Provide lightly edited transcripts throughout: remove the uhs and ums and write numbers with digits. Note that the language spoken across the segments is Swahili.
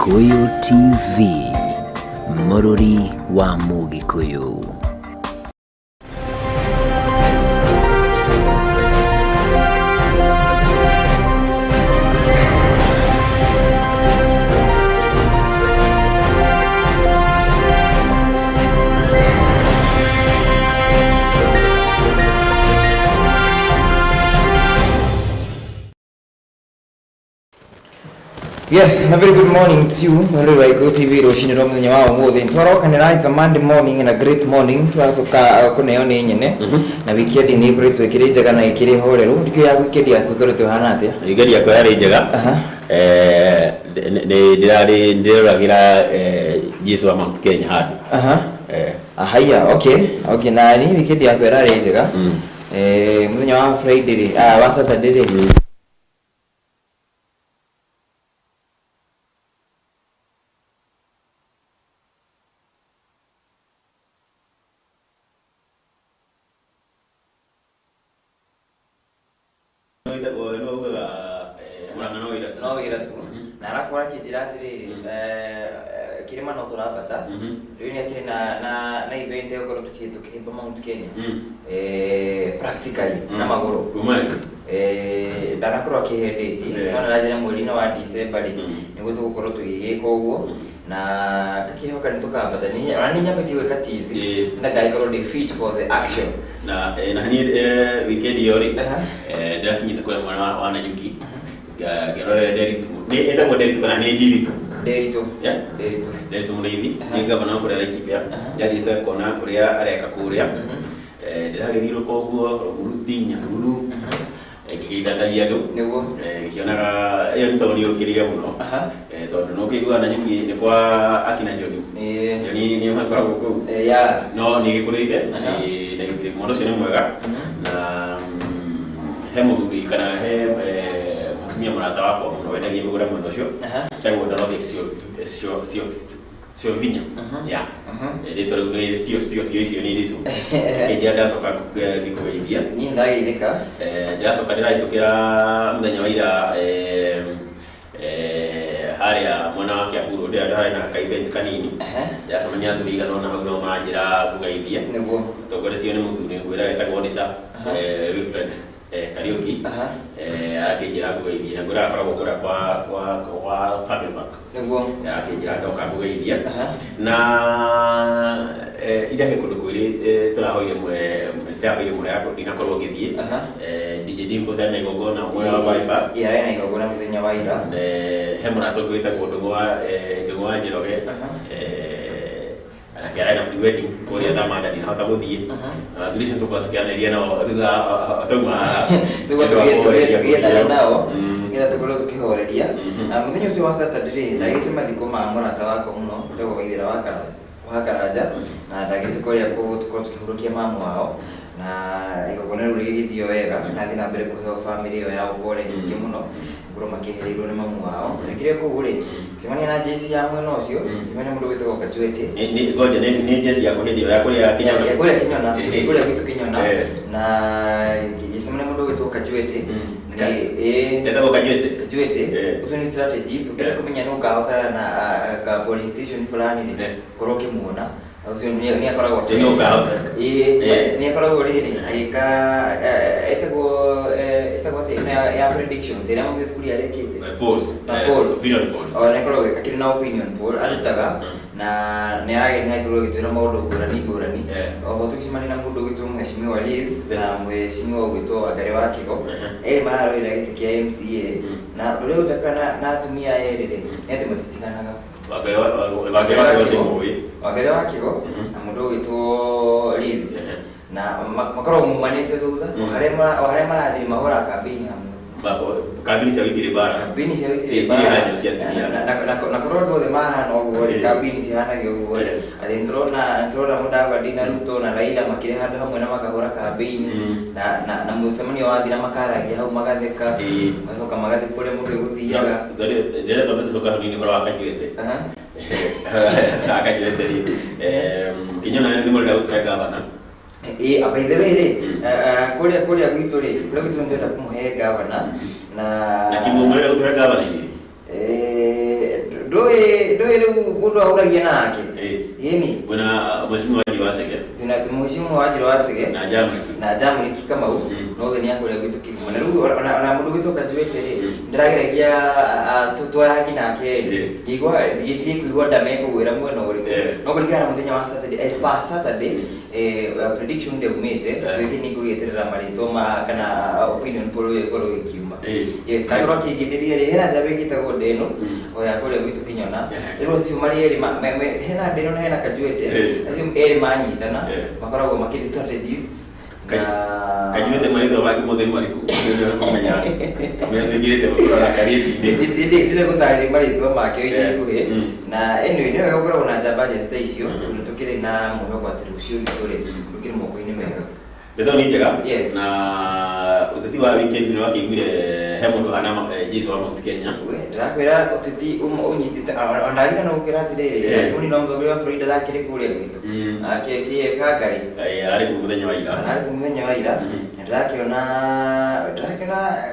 Gikuyu TV, Mururi wa Mugikuyu. Yes, a very good morning to you. Gikuyu TV Ruciini Kamau. Twarakanira, it's a Monday morning and a great morning. Twatuka kuneo ni nyene na weekend ni break twekire njega na ikire horeru. Ndikyo ya weekend yaku ikoro tuhana atia? Weekend yaku yari njega. Ndiragira Jesu wa Mount Kenya hadi. Haya, okay. Na ni weekend yaku yari njega. Muthenya wa Friday, wa Saturday. No iratu na rakora kijira atiriri kirima no turabata riu ni akiri na event yo tukihimba Mount Kenya practically na maguru kumari ndanakorwo kihendeti ona rajira mweri-ini wa December niguo tugukorwo tugigika uguo na kakihoka ni tukabata ni ani nyamiti weka tizi ndagaikorwo ndi fit for the action na ni weekend yori ndakinyita kule mwana wa Nanyuki gerore deritu ni etagwo deritu kana ni diritu deritu murithi ni gavana wa kurera kipya yathite kona kuria areka kuria ndiragithirwo koguo murutinya ruru ngigithandagia andu niguo ngionaga iyo ntoni ukirire muno tondu no kigua Nanyuki ni kwa akina Joni ni makora guku no ni gikurite na ngire mondo cene mwega na he muthuri kana he mutumia murata wako muno wendagia migura muno ucio tagwo ndarothe sio vinya rito riu ni sio ni ritu kindia ndacoka ngikugeithia ni ndageithika ndacoka ndirahitukira muthenya wa ira haria mwana wake Aburo ndari na ka event kanini ndacemania athuri igana ona hau no maranjira ngugeithia niguo tongoretio ni muthuri ngwira etagwo auditor Wilfred Kariuki arakĩnjĩra ngugeithia na ngwĩra akoragwo kũrĩa kwa Family Bank niguo arakĩnjĩra ndoka ngugeithia na irahe kũndũ kwĩrĩ tũrahoire mwe yako inakorwo ngĩthiĩ DJ Dimpo sana igongona mwe wa bypass na igongona mũthenya wa ira he mũrata ũngĩ wĩtagwo Ndung'u wa Njĩroge anakera na pre-wedding kuria thamanda ni hata guthie tulicho tukwa tukianeria nao thutha tauma tugiethana nao ngetha tukorwo tukihoreria muthenya ucio wa Saturday ndagite mathiko ma murata wako muno tugwo gaithira wa Karanja na ndagite kuria tukorwo tukihurukia mamu wao na igogona riu rigithio wega na thina mbere kuheo family iyo ya ukore nyingi muno ngoro makihereirwo ni mamu wao rekire kuguri kimani na jesi ya mwena ucio kimani mundu witagwo Kajwete ni goje ni jesi ya kuhedio ya kuria Kinyona kuria kitu Kinyona na gisemana mundu witagwo Kajwete etagwo Kajwete ucio ni strategy tukira kumenya no kahotana na ka polling station fulani ni korwo kimuona ucio ni akoragwo tino kahota ni akoragwo riri agika etagwo ya prediction tena mo school ya rekite polls opinion poll ona akoragwo akiri na opinion poll arutaga na ni arage ni akoragwo gitwira maundu ngurani oho tukicimani na mundu gitu mheshimiwa Liz na mheshimiwa gitu Wangari wa Kigo mararwira giti kia MCA na ule utakana na atumia erire ni ati matitikanaga Wangari wa Kigo na mundu gitu Liz na makorwo mumanite thutha harema marathiri mahora campaign hamwe kabini cia witire bara hanyo cia tumia na korwo ndothe mahana uguo kabini cihanagio uguo athi nturona Mudavadi na Ruto na Raila makire handu hamwe na makahora campaign na mucemanio wathira makaragia hau magatheka gacoka magathi kuria mundu eguthiaga ndere tondu tucoka hanini kora Kajwete Kajwete Kinyona ni mundu wa gavana by the way kuria gwitu ndenda kumuhe gavana na kimumwira gutuhe gavana ndoe mundu auragia nake ini bwana mheshimiwa Wajirwasege mheshimiwa Wajirwasege na Jamriki Kamau no theni yakore gwitu kiguma na riu ona mundu gwitu kajuete ri ndirageragia tutwaragi nake ngigwa ndigithie kuigwa ndame kuwira mwena uri no kurigana muthenya wa Saturday prediction ndio umete kwezi ni kuyeterera marito ma kana opinion poll yekoro ikiuma yes kagro kigithirie ri hena jabe gitagwo ndeno oya kore gwitu kinyona ero si mari eri hena ndeno na hena kajuete acio eri manyitana makoragwo makiri strategists kajuete marito baki muthenya mariku kumenya kamenya ngirete bakora kariti ndire gutari marito make oye na anyway niwe gukora na jabaje taicio tukire na muhyo kwa tirucio ndore tukire moko-ini mega beto ni njega na uteti wa weekend ni wakigwire he mundu hana Jesu wa Mount Kenya ndakwira uteti unyitite ondarika no ukira atiriri uni no mthogori wa Florida lakire kuria gwitu akekie kagari ari ku muthenya wa ira ndakiona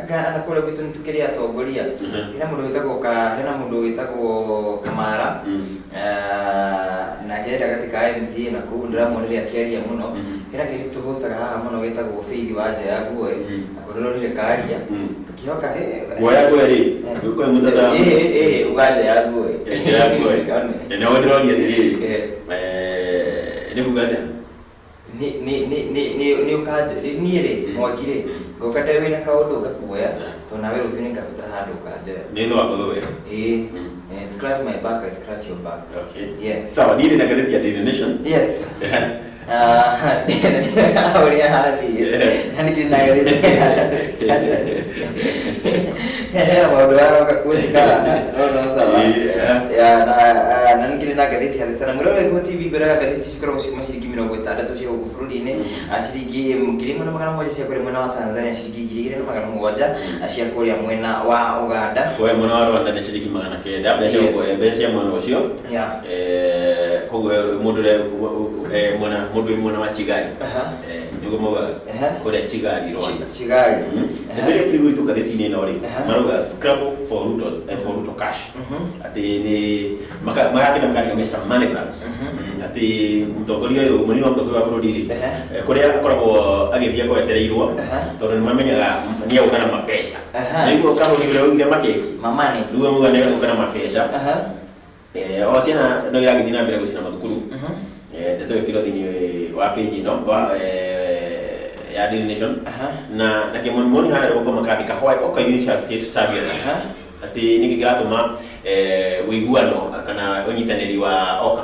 gana kuria gwitu nitukiria atongoria ina mundu witagwo hena mundu witagwo Kamara na kenda katika MC na ku ndiramonire akiaria muno kira kiritu hostaga haha muno witagwo Faith Wanje yaguo akororire karia kihoka goya gweri uko mutata ugaje yaguo ne wodroria ndi ni kugada ni ukaje ni ire mwakire gokade wina kaundu gakuoya to nawe rusini ngafutara handu kaje ni ndo akowe scratch my back, I scratch your back. Okay. Yes. So, need in a Daily Nation? Yes. Auria hadi. Nani kinaelewa? Mwadwara wakakushika. No sawa. Ya nani kile na gazeti hadi sana. Murole ko TV gora gazeti shikoro mashiriki 60 cyo gufurudine ashiriki mukirimo na magana moja cia kore mwana wa Tanzania ashiriki 2 na magana moja ashia kore mwana wa Uganda. Kore mwana wa Rwanda ni ashiriki magana 9. Besho ko besia mwana ucio. Ya. Kogo mudure mwana wa Kigali. Niko moga kore Kigali Rwanda. Kigali. Ndio kile kitu gazeti ni nori. Maruga scrabble for Ruto cash. Ati ni makaki na makari kamesa money grabs. Ati mtogoria yo muni wa mtogoria wa burudi kore akoragwo agithia ko etereirwo tondu ni mamenyaga ni aukana mapesa. Niguo kamo ni ule makeki mamani duwe muga ne aukana mapesa. O ciana no iragithina mbere gucina mathukuru. Ndeto kilo thini wa page no ya Daily Nation na kimoni hana ko makandika Hawaii Oka Unity State Target ati niki gratuma wiguano kana onyitaneri wa Oka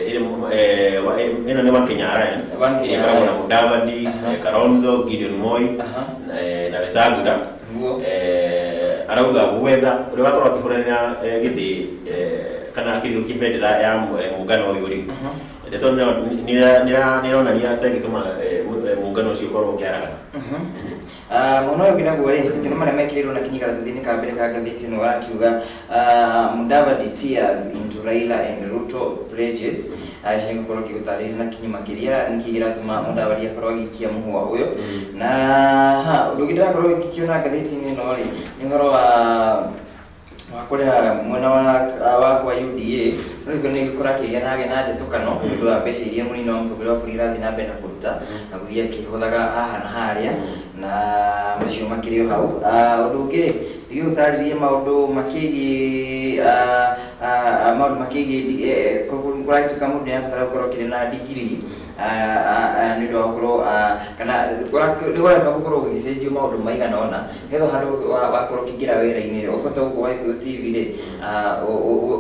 ino ne wa Kenya Alliance ile bara na Mudavadi Karonzo Gideon Moi na Wetangula arauga wetha uri wakorwa kihurana giti kana kiru kifedera ya mugano uyu ri ndeto nirona ria tegituma mugano ucio korwo kiaraga muno yo kinagwo ri kino mara mekiriro na kinyika thini ka mbere ka gazeti no wakiuga Mudavadi tears into Raila and Ruto pledges ashini gukoro kigutarira na kinyuma kiria nikigira tuma Mudavadi akorwo gikia muhwa uyo na ndugitara korwo gikiona gazeti ni no ri ni horo wakorea mwana wa kwa UDA niko ni kurake yanage na jetukano ndu wa besha iria munino wa mtogori wa Florida thina mbere na kuruta na kuthia kihothaga haha na haria na macio makirio hau ndugire iyo taririe maundu makigi maundu makigi kuraitu kama ndu yafatara gukoro kire na degree ndu wakoro kana ndugora fakukoro gicenjio maundu maigana ona hetho handu wakoro kigira wera-ini okota uko wa TV ri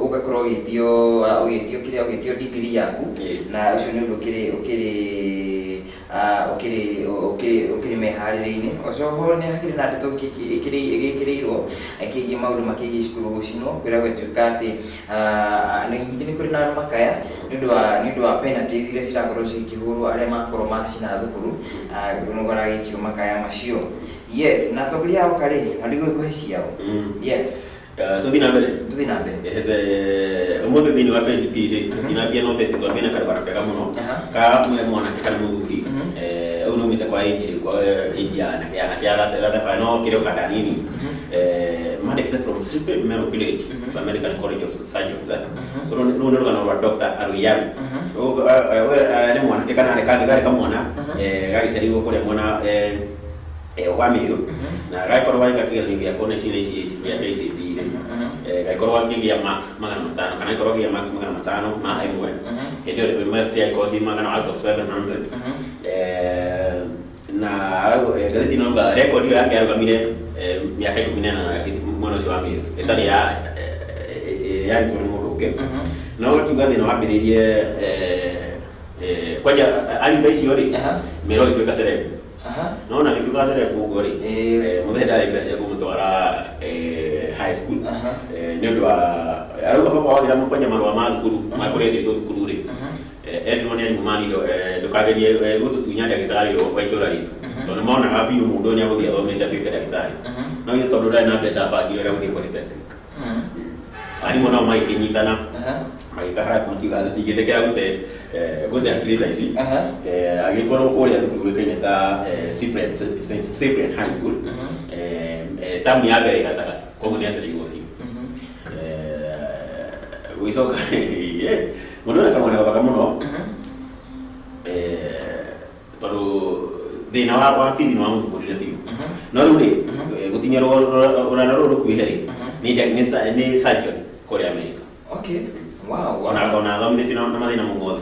ugakoro ugitio kire degree yaku na ucio ni ndu ukiri meharire-ini oco ho ni hakiri na ndeto ikirirwo akigi maundu makigi cukuru gucino kwira gwetuika ati ni kuri na makaya ndu wa penalties iria cirakorwo cikihurwo aria makorwo macina thukuru nugora gikio makaya macio yes na toguria ukari na ndigwe kuheciao yes tuthina mbere umuthi thini wa page thiri tutinabia no tete twambia karibara kega muno ka mwana kali muthuri uno mite kwa ejiri kwa ejia na kia that final kile kada nini mwandikite from Sripe Mero Village to American College of Surgeons. No no Dr. Aruyaru. Ne mwana tekana rekandi kamona gari sarigo kule mwana wamiru na gaikorwa ngakigania kone CNH ya KCB gaikorwa kigia max magana matano kana gaikorwa kigia max magana matano na emwe ndio max ya kosi magana out of 700 na gazeti nonga record yake arugamire miaka 18 na mwana wa wamiru etani ya ndio muruke na ukiuga thina wambiririe kwaja ali daisi yori mero ituka sere no na ituka sere kugori muthenda ya kumutwara high school ndio aruga fa kwa gira mukwenye marwa ma thukuru makorete to thukuru ri everyone ni mumani ndo kagerie gututunya ndagitari wa itura ritu to mona ga biu mundu ni aguthia thomete atuike ndagitari no ile tondu ndai na mbeca bangire ria guthia polytechnic ari mona mai kinyitana mai kahara kuntiga ndigithekera gute akirita ici agitwaro kuria thukuru wikaine ta Cyprian High School tamu ya mbere gatagati koguo ni acere igwo biu wicoka mundu na kamwana gathaka muno tondu thina wa bithi no amukũrire biu no rĩu rĩ gũtinia rũgano rũrũ rũkuhĩrĩ nĩ surgeon kũrĩa America. Okay. Wow. Ona thomithĩtio na mathĩna mothe.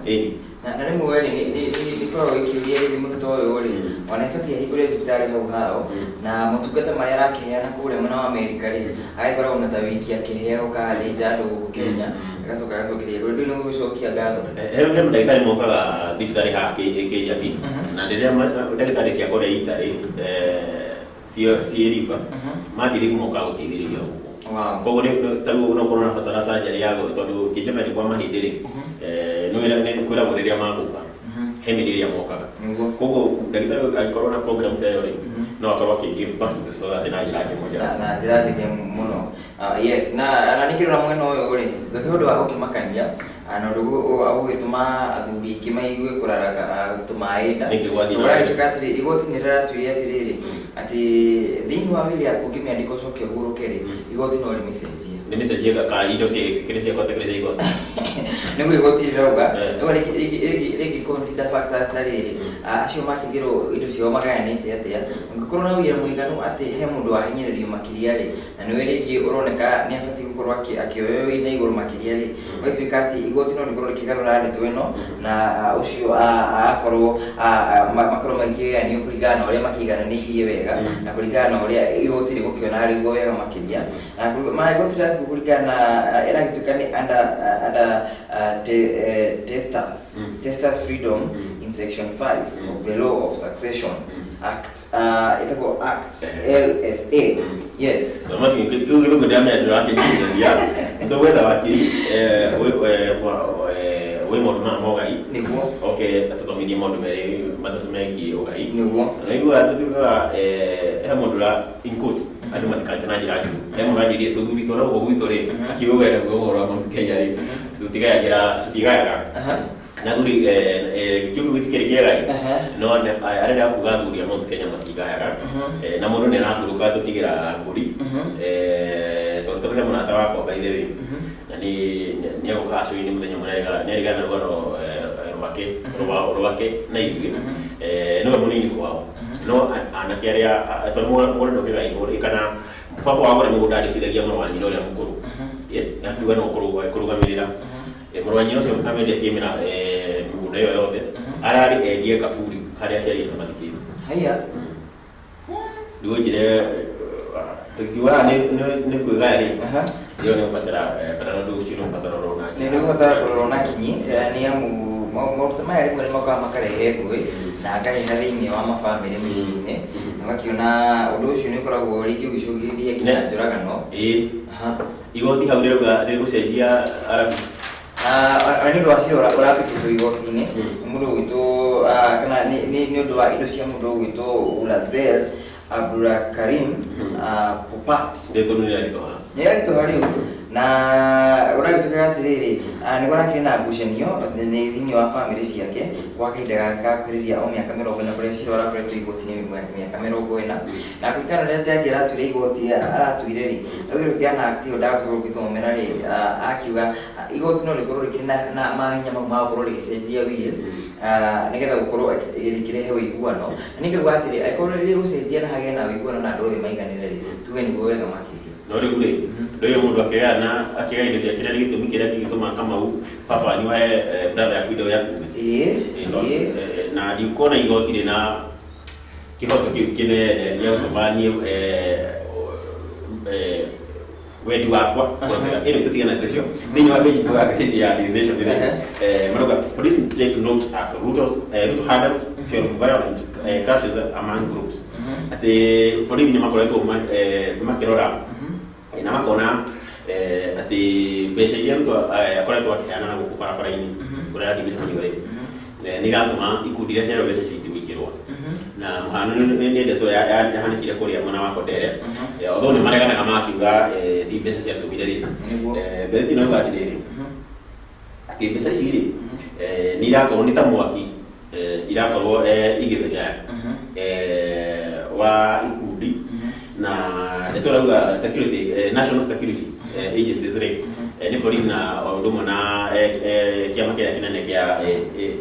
Ĩni. Na nĩ mweri nĩ koragwo ikiuria rĩrĩ mũrutwo ũyũ rĩ ona ibatiĩ ahingũre thibitarĩ hau hao na motungata marĩa arakĩheana kũrĩa mwena wa America rĩ agĩkoragwo na ta wiki akĩheaga ũkaharĩnja andũ gũkũ Kenya agacoka agacokeria igũrũ rĩu nĩ gũgĩcokia ngatho. He ndagĩtarĩ mokaga thibitarĩ haha Kenya bi na rĩrĩa ndagĩtarĩ cia kũrĩa itarĩ ciĩriba mathiri mokaga gũteithĩrĩria ũguo. Wow. Koguo taruo no korona fatara surgery yago tondu kijema ni kwa mahindi ri no kwira rĩrĩa maguka hemiriria mokaga koguo ndagĩtarĩ agĩkorwo na program ta ĩyo ri no akorwo akĩgive back to the soil na njĩra moja na njĩra njeke mũno. Yes na nikĩrora mwena ũyũ ri thũkĩũndũ wa gũkĩmakania na ũndũ agũgĩtũma athuri aingĩ maigue kũraraka tũmaĩnda ũragĩtuĩka atĩrĩ igoti nĩ rĩratuĩria atĩrĩrĩ atĩ thĩinĩ wa wĩra yaku ũngĩmĩandĩka ũcoke ũhurũke rĩ igoti no rĩmĩcenjie ka indo ciĩkĩre cia gũtekeleza igoti nĩguo igoti rĩrauga rĩgĩ consider factors ta rĩrĩ acio makĩgĩrwo indo ciao magayanĩte atĩa ũngĩkorwo na wĩra mũiganu atĩ he mũndũ wahinyĩrĩrio makĩria rĩ na nĩwe rĩngĩ ũroneka nĩ abatiĩ gũkorwo akĩoywo na igũrũ makĩria rĩ ũgatuĩka atĩ igoti no rĩkorwo rĩkĩgarũra ndeto ĩno na ũcio agakorwo makorwo makĩgeranio kũringana na ũrĩa makĩigananĩirie wega na kũringana na ũrĩa igoti rĩgũkĩona rĩguo wega makĩria na igoti rĩaku kũringana ĩragĩtuĩka nĩ under testers freedom in section 5 of the law of succession act itako act LSA. Yes so mafi kidogo ndio ameandika ya ndio whether wakili we moduna mogai niguo okay atutomithia maundu meri matatu megiĩ ũgai niguo na igua atutuĩkaga he modula in quotes andũ matikante na njĩra njũru he mũranjĩrie tũthuri twana ũguo gwitũ rĩ akiuga wenda ũhoro wa Mount Kenya rĩ tũtigayaga na thuri kiugo gĩtikĩrĩ kĩega no arenda kuga thuri a Mount Kenya matigayaga na mũndũ nĩ arahurũka tũtigĩra mbũri tondũ he mũrata wakwa by the way na nĩ agũka cũi-inĩ mũthenya mũnene nĩ arigana rũgano rwake na ithuĩ nĩwe mũnini kwao no anake arĩa tondũ mũndũ ndũkĩga igũrũ kana baba wagũra mũgũnda andĩkithagia mũrũ wa nyina ũrĩa mũkũrũ akiuga no kũrũgamĩrĩra mũrũ wa nyina ũcio amendetie mĩgũnda ĩyo yothe ararĩ endie kaburi harĩa aciari ake mathikĩtwo haya rĩu njĩre tukiuga nĩ kwĩgaya rĩ ndio nĩ ũbatara kana ũndũ ũcio nĩ ũbatara ũrona nĩ ũbatara kũrora kinyi nĩ amu maũndũ maya rĩmwe nĩ mokaga makarehe ngũĩ na ngahĩha thĩinĩ wa mabamĩrĩ mĩciĩ-inĩ na gakiona ũndũ ũcio nĩ ũkoragwo rĩngĩ ũgĩcũngĩrĩria nginya njũragano igoti hau rĩgũcenjia arabu nĩ ũndũ wa cira ũrapĩkĩtwo igoti-inĩ mũndũ ũgwĩtwo kana nĩ ũndũ wa indo cia mũndũ ũgwĩtwo Ulazel Abdulkarim Popat nĩ tondũ nĩ aritũha rĩu na ũragĩtuĩka atiriri ni gũrakĩrĩ na ngucanio thĩinĩ wa bamĩrĩ ciake gwa kahinda gaka kwĩrĩria o mĩaka 40 kũrĩa cira ũrakoretwo igoti-inĩ mĩaka 40 na kũringana na ũrĩa jaji aratuire igoti aratuire rĩ rĩu gĩana akti ũndagũkorwo ũgĩthomera rĩ akiuga igoti no rĩkorwo rĩkĩrĩ na mahinya mau ma gũkorwo rĩgĩcenjia will nĩgetha gũkorwo rĩkĩrehe ũiguano na ningĩ uga atĩrĩ angĩkorwo rĩgũcenjia na hagĩe na ũiguano na andũ othe maiganĩre rĩ tuge nĩguo wega makĩria no rĩu rĩ rĩu mũndũ akĩgaya indo ciake kĩrĩa gĩtũmi kĩrĩa gĩgĩtũma Kamau baba ni wae brother yaku indo yaku na ndikuona igoti rĩna kĩhoto kĩu kĩnene gĩa gũtũma niĩ wendi wakwa ĩno tũtigana tũcio thĩinĩ wa page ya gathĩti ya Nation maroga police take note as root handouts for violent clashes among groups atĩ borithi nĩ makoretwo makĩrora na makona atĩ mbeca iria Ruto akoretwo akĩheana na gũkũ barabara-inĩ kũrĩa arathiĩ mĩcemanio rĩ nĩ iratũma ikundi iria ciarĩ mbeca citigũikĩrwo na mũhano nĩ ndeto yahanĩkire kũrĩa mwena wa Kodere although nĩ mareganaga makiuga ti mbeca ciatũmire rĩ Bethty no uga atĩrĩrĩ atĩ mbeca ici rĩ nĩ irakorwo nĩ ta mwaki irakorwo igĩthegea wa ikundi na nĩtũrauga security national security agencies rĩ nĩ borithi na ũndũ ũmwe na kĩama kĩrĩa kĩnene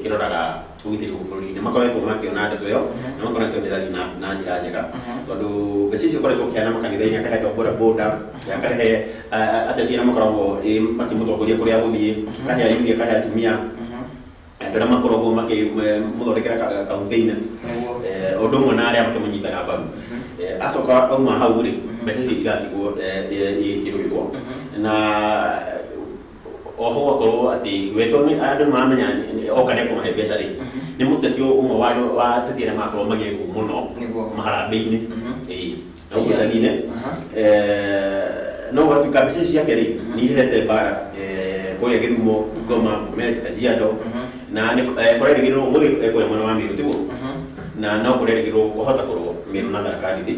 kĩroraga ũgitĩri gũkũ bũrũri-inĩ makoretwo makĩona ndeto ĩyo na makoretwo ndĩrathiĩ na njĩra njega tondũ mbeca icio koretwo kĩheana makanitha-inĩ akahe andũ a bodaboda akarehe ateti arĩa makoragwo makĩmũtongoria kũrĩa agũthiĩ akahe ayuthi akahe atumia andũ arĩa makoragwo makĩmũthondekera campaign ũndũ ũmwe na arĩa makĩmũnyitaga mbaru acoka auma hau rĩ mbeca icio iratigwo igĩkĩrũĩrwo na oho gũkorwo atĩ we tondũ andũ maramenya oka nĩ ekũmahe mbeca rĩ nĩ mũteti ũmwe wa ateti arĩa makorwo magĩgwo mũno maharambĩ-inĩ na ũgucagi-inĩ no gwatuĩka mbeca ici ciake rĩ nĩ irehete mbara kũrĩa Gĩthumo Ngoma Bomet Kajiado na kũrerĩgĩrĩrwo mũthĩ kũrĩa mwena wa Meru tiguo na no kũrerĩgĩrĩrwo kũhota kũrwo Meru na Tharaka Nithi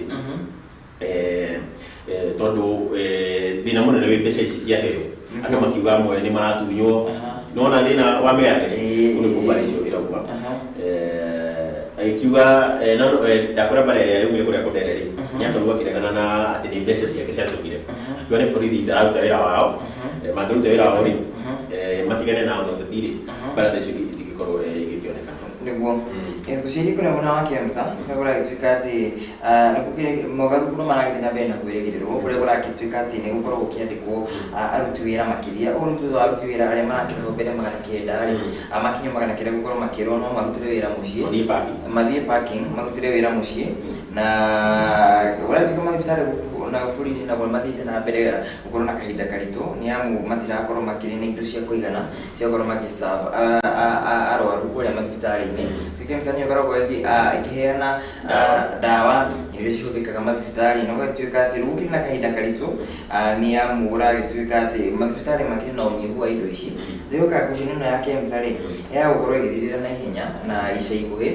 tondũ thĩna mũnene wĩ mbeca ici ciaheo andũ makiuga amwe nĩ maratunywo nona thĩna wa mĩathĩrĩ nĩ kumbara icio ĩrauma agĩkiuga ndakora mbara ĩrĩa yaumire kũrĩa Kodere rĩ nĩ akorirwo akĩregana na atĩ nĩ mbeca ciake ciatũmire akiuga nĩ borithi itararuta wĩra wao mangĩruta wĩra wao rĩ matigane na ũteti rĩ mbara ta icio itingĩkorwo igĩkĩoneka nĩguo ngũciria kũrĩa mwena wa Kemsa nĩ gũragĩtuĩka atĩ mogarũrũku no maragĩthiĩ na mbere na kwĩrĩgĩrĩrwo kũrĩa gũragĩtuĩka atĩ nĩ gũkorwo gũkĩandĩkwo aruti wĩra makĩria ũũ nĩ thutha wa aruti wĩra arĩa marakĩrwo mbere 900 rĩ makinyio 900 gũkorwo makĩrwo no marutĩre wĩra mũciĩ mathiĩ parking marutĩre wĩra mũciĩ na gũragĩtuĩka mathibitarĩ na bũrũri-inĩ naguo mathiĩte na mbere gũkorwo na kahinda karitũ nĩ amu matirakorwo makĩrĩ na indo cia kũigana cia gũkorwo magĩserve arwaru kũrĩa mathibitarĩ-inĩ Kemsa nĩ ũkoragwo ĩkĩheana ndawa iria cihũthĩkaga mathibitarĩ na gũgatuĩka atĩ rĩu gũkĩrĩ na kahinda karitũ nĩ amu gũragĩtuĩka atĩ mathibitarĩ makĩrĩ na ũnyihu wa indo ici thĩũka ngucanio ĩno ya Kemsa rĩ ya gũkorwo ĩgĩthirĩra na ihenya na ica ikuhĩ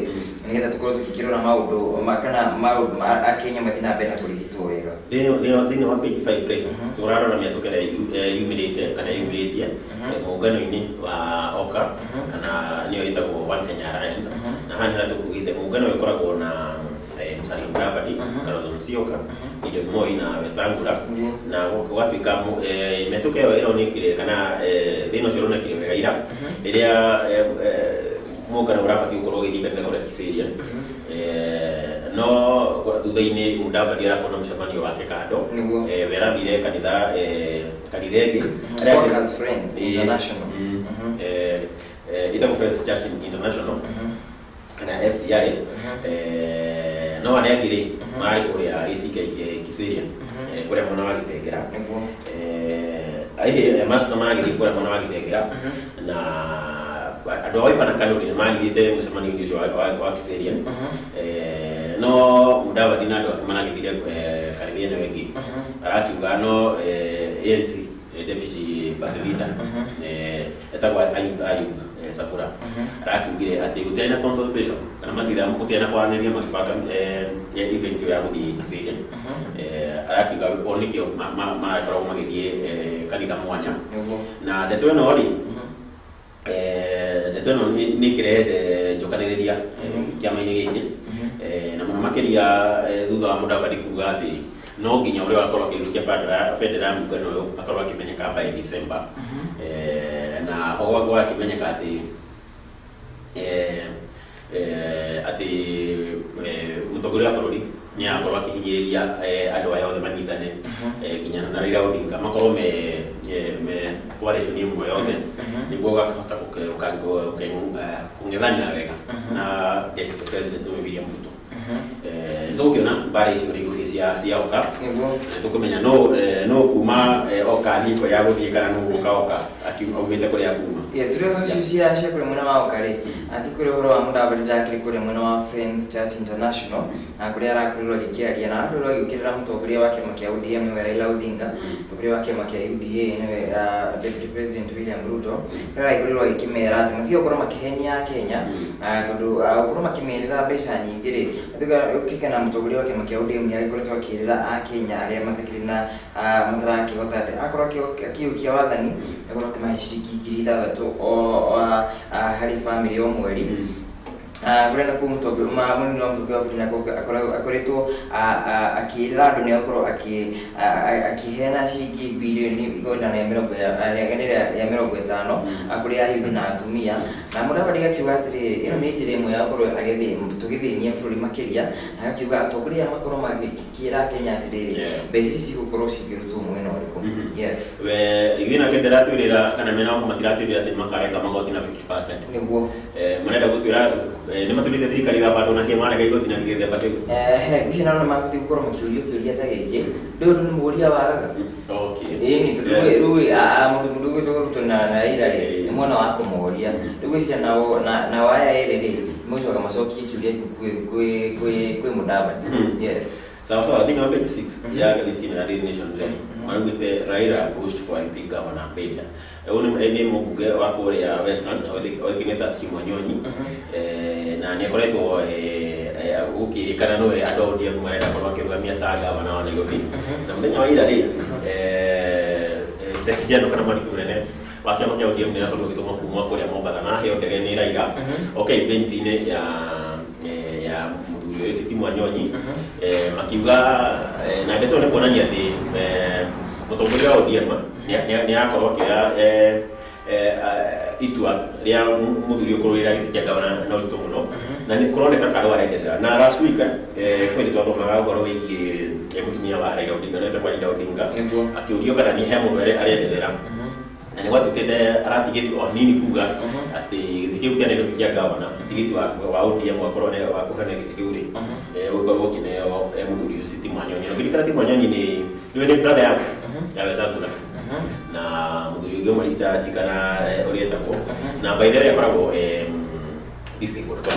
nĩgetha tũkorwo tũkĩkĩrora maũndũ kana maũndũ Akenya mathiĩ na mbere na kũrigitwo wega thĩinĩ wa page 5 rĩ tũrarora mĩatũka ĩrĩa yumĩrĩte kana yumĩrĩtie mũngano-inĩ wa OKA kana nĩyo ĩtagwo One Kenya Alliance na haha nĩrĩa tũkugĩte mũngano ũyũ ũkoragwo na Musalia Mudavadi, Kalonzo Musyoka, Gideon Moi na Wetangula na gũgatuĩka mĩatũka ĩyo ĩronekire kana thĩna ũcio ũronekire wega ira rĩrĩa mũngano ũrabatiĩ gũkorwo ũgĩthiĩ mbere kũrĩa Kiserian no thutha-inĩ Mudavadi arakorwo na mũcemanio wake kando we arathire kanitha ĩngĩ Workers Friends International ĩtagwo Friends Church International kana FCI no arĩa angĩ rĩ mararĩ kũrĩa ACK Kiserian kũrĩa mwena wa Gĩtengera macina maragĩthiĩ kũrĩa mwena wa Gĩtengera na andũ a Wiper na KANU nĩ magĩthiĩte mũcemanio-inĩ ũcio wa Kiserian no Mudavadi na andũ ake maragĩthire kanitha ĩno ĩngĩ arakiuga no ANC Deputy party leader etagwa Ayub Sakura arakugire ati gutena consultation kana mathira gutena kwaraniria magibanga event ya guthii Kisiria arakiga onikio marakorwo magithie kanitha mwanya na ndeto ino ri ndeto ino ni kirete njokaniriria kiama-ini giki na muno makiria thutha wa Mudavadi kuga ati no nginya uri wakorwo akirukia federal mungano uyu akorwo akimenyeka by December na howa kwa akimenyeka ati mutongoria wa bururi ni akorwo akihinyiriria andu aya othe manyitane nginya na Raila Odinga makorwo me coalition imwe yothe niguo gakahota kung'ethanira wega na deputy president William Ruto ndokiona mbara icio ri guthii cia oka tukumenya no kuma oka thiko ya guthii kana no guka akiumite kuria kuma turi icio cia kuri mwena wa oka ri akikuri horo wa Mudavadi ndakiri kuri mwena wa Friends Church International na kuri arakurirwo gikiaria na arakurirwo gikirira mutongoria wa kiama kia ODM ni Raila Odinga mutongoria wa kiama kia UDA ni deputy president William Ruto arakurirwo gikimera ati mathiyo korwo makihenia Kenya tondu korwo makimerera mbeca nyingi ri ukikana mutongoria wa kiama kia ODM ni arikoretwo akirira a Kenya aria matakiri na matarakihota ati akorwo akiukia wathani akorwo kimahe ciringi 6,000 o hari family o mweri kurenda ku mutongoria munini wa mutongoria wa bũrũri akoretwo akirira andu ni akorwo akihena ciringi bilioni 150 akuri ayuthi na atumia na Mudavadi akiuga atiri ino ni njira imwe ya gukorwo tugithinia bũrũri makiria akiuga atongoria makorwo magikira Kenya atiri mbeca ici gukorwo cikirutwo mwena ũrĩkũ yes we igina kendera twirira kana mena ko matiratwirira ati makareka magoti na 50% niguo manenda gutwira ni matulite thirikari ga bado na kia marega igoti na githe batu ici na mabuti gukorwo makiuria ta giki ndio ni muguria wagaga okay ni tuwe mundu gutoro na Raila ni mwana wa kumuria ndio ici na waya ere mwisho kama soki kiuria kwe Mudavadi yes sawa I think on page 6 ya gazeti ya Daily Nation today marugite Raila pushed for MP governor bid ni mubuge wa kuria Westlands oikineta Kimwanyonyi na ni akoretwo ukirikana no adodia marenda kwa kirugamia ta governor wa Nairobi na muthenya wa ira ri sekjeno kana mwandiki munene wa kiama kia ODM ni akorwo gituma kuma kuria Mombasa na heo ndege ni Raila okay event ni ya Ruciini Kamau makiuga na ndeto ni kuonania ati mutongoria wa ODM ni akorwo kia itua ria muthuri ukururira giti kia gavana na uruto muno na ni kuroneka karo arenderera na last week kweli twathomaga ngoro wigie mutumia wa Raila Odinga na kwa Raila Odinga akiurio kana ni he mundu arenderera na ni watu kete aratigiti o nini kuga ati giti kiu kia Nairobi kia gavana tigiti wa ODM wa korone wa kuhana giti kiu ri ukorwo kineo muthuri Ruciini Kamau no kiri kana Kamau ni brother yake ya wethakura na muthuri ungi marita jikana orietako na by the way akoragwo district court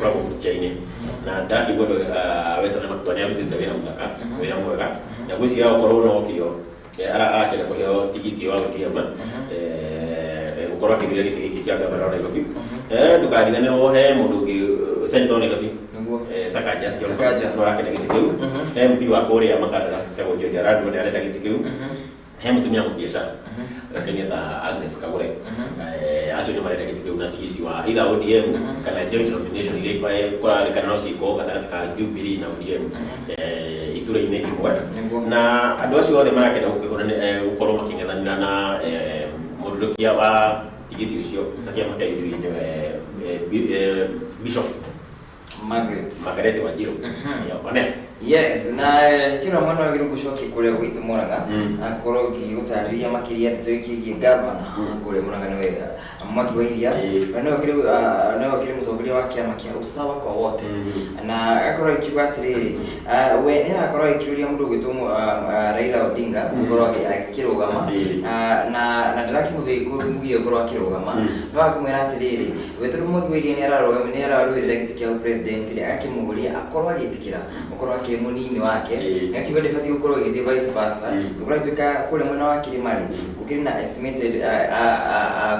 kwa kuchaine na ndaki godo wesa na makwania rutinda wira mutaka wira mwega na gwisi yao korwo no kio akira ko yo tigiti wa kiama ukorwo kibira giti kia gavana wa Nairobi ndukadigane wo he mundu ki sento Nairobi sakaja no rakete giti kiu MP wa Korea makadara tego joja ndo arenda giti kiu he mutumia mu biashara Kenyatta Agnes Kagure acio ni marenda giti kiu na tigiti wa either ODM kana joint nomination ile kwa kana no siko gatagatĩ ka Jubilee na ODM itura-inĩ imwe na andũ acio othe marakenda gukorwo making'ethanĩra na mũrũrũkia wa tigiti ucio na kĩama kĩa UDA Bishop Margaret Wanjiru yes na kila mwana wa girugu shoki kule gwitu Murang'a akorwo gigutariria makiria ndito iki governor kule Murang'a ni wega mwaki wa iria na kile mutongoria wa kiama kia usawa kwa wote na akorwo ikiuga atiri we ni akorwo ikiuria mundu gwitu Raila Odinga akorwo akirugama na ndaraki muthĩ ũkorwo akĩrũgama no akĩmwĩra atĩrĩrĩ we tondũ mũthuri nĩ ararũĩrĩra gĩtĩ kĩa president rĩ akĩmũgũria akorwo agĩtĩkĩra gũkorwo akĩrĩ mũnini wake akiuga ndĩbatiĩ gũkorwo ĩgĩthiĩ vice versa gũkorwo atuĩka kũrĩa mwena wa Kĩrĩma rĩ gũkĩrĩ na estimated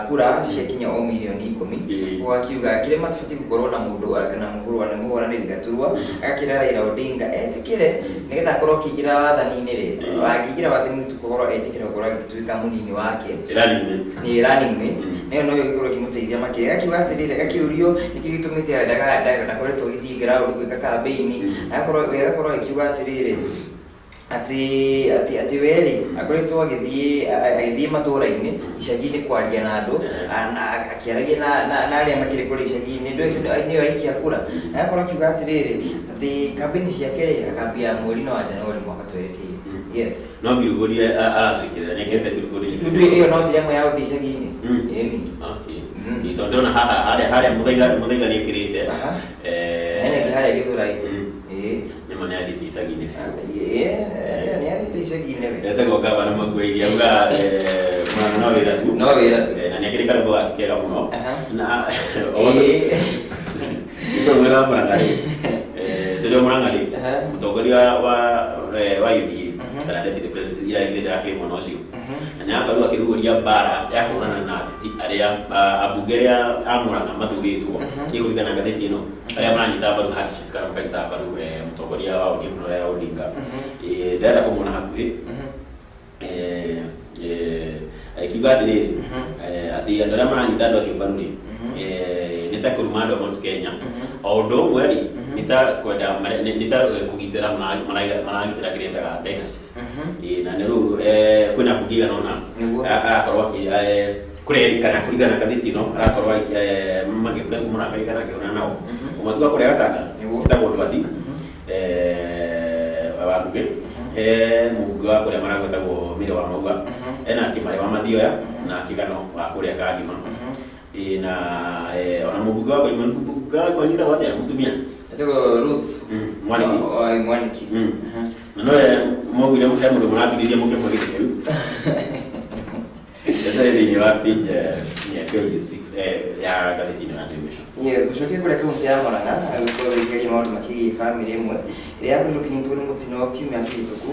kura ciakinya o milioni 10 gwa akiuga Kĩrĩma tũbatiĩ gũkorwo na mũndũ kana mũhũranĩri gaturwa agakĩra Raila Odinga etĩkĩre nĩgetha akorwo akĩingĩra wathani-inĩ rĩ akĩingĩra wathani-inĩ tũkorwo etĩkĩra gũkorwo agĩtuĩka mũnini wake running mate nayo no gĩkorwo kĩmũteithia makĩria akiuga atĩrĩrĩ akĩũrio nĩkĩ gĩtũmĩte ndakoretwo gĩthiĩ ground gwĩka campaign agakorwo akiuga atĩrĩrĩ ati weri akoretwo agĩthiĩ matũũra-inĩ icagi-inĩ kwaria na andũ akĩaragia na arĩa makĩrĩ kũrĩa icagi-inĩ nĩyo aikia kura agakorwo akiuga atĩrĩrĩ atĩ kambĩini ciake rĩ akambia mweri-inĩ wa Januari mwaka twerekeire yes no ngirũgũria aratwĩkĩrĩra nĩekĩrĩte ngirũgũria ndio ĩyo no njĩra ĩmwe ya gũthiĩ icagi-inĩ ĩni okay tondũ ndona harĩa mũthaiga nĩekĩrĩte hena harĩa Gĩthũrai nĩma nĩathiĩte icagi-inĩ nĩathiĩte icagi-inĩ etagwo gavana Makuĩri auga no wĩra tu na nĩekĩrĩ karũgũ gake kega mũno na mwena wa Mũrang'a rĩ tũrĩ o Mũrang'a rĩ mũtongoria wa UDA kana deputy president iraigĩrĩte akĩrĩ mwena ũcio na nĩakorwo akĩrugũria mbara ya kũhũrana na ateti arĩa ambunge arĩa a Mũrang'a mathurĩtwo kũringana na ngathĩti ĩno arĩa maranyita mbaru handshake kana makanyita mbaru mũtongoria wa ODM Raila Odinga ndĩrenda kũmuona hakuhĩ akiuga atĩrĩrĩ atĩ andũ arĩa maranyita andũ acio mbaru rĩ nĩ ta kũruma andũ a Mount Kenya o ũndũ ũmwe rĩ nĩ ta kũgitĩra maragitĩra kĩrĩa etaga dynasties na nĩ rĩu kwĩna mbunge igana ũna agakorwo kũrerĩkana kũringana na ngathĩti ĩno arakorwo mũrakarĩkana akĩhũrana nao ũmwe kũrĩa gatanga gĩtagwo Ndwati wa mbunge mũmbunge wa kũrĩa maragwetagwo Mĩrĩ wa Mauga ena Kĩmarĩ wa Mathioya na Kĩgano wa kũrĩa Kangima na ona mũmbunge wa Koimana nyitagwo atĩa mũtumia etagwo Ruth Mwaniki na no mũgire mũndũ mũraturithia mũkĩmwe gĩtĩ kĩu thĩinĩ wa page ya page 6 ya ngathĩti-inĩ ya Nation. Yes, gũcokia kũrĩa kaunti ya Mũrang'a gũkorwo gĩkĩgeria maũndũ makĩgiĩ famĩlĩ ĩmwe ĩrĩa yakorirwo ĩkĩnyitwo nĩ mũtino kiumia kĩhĩtũku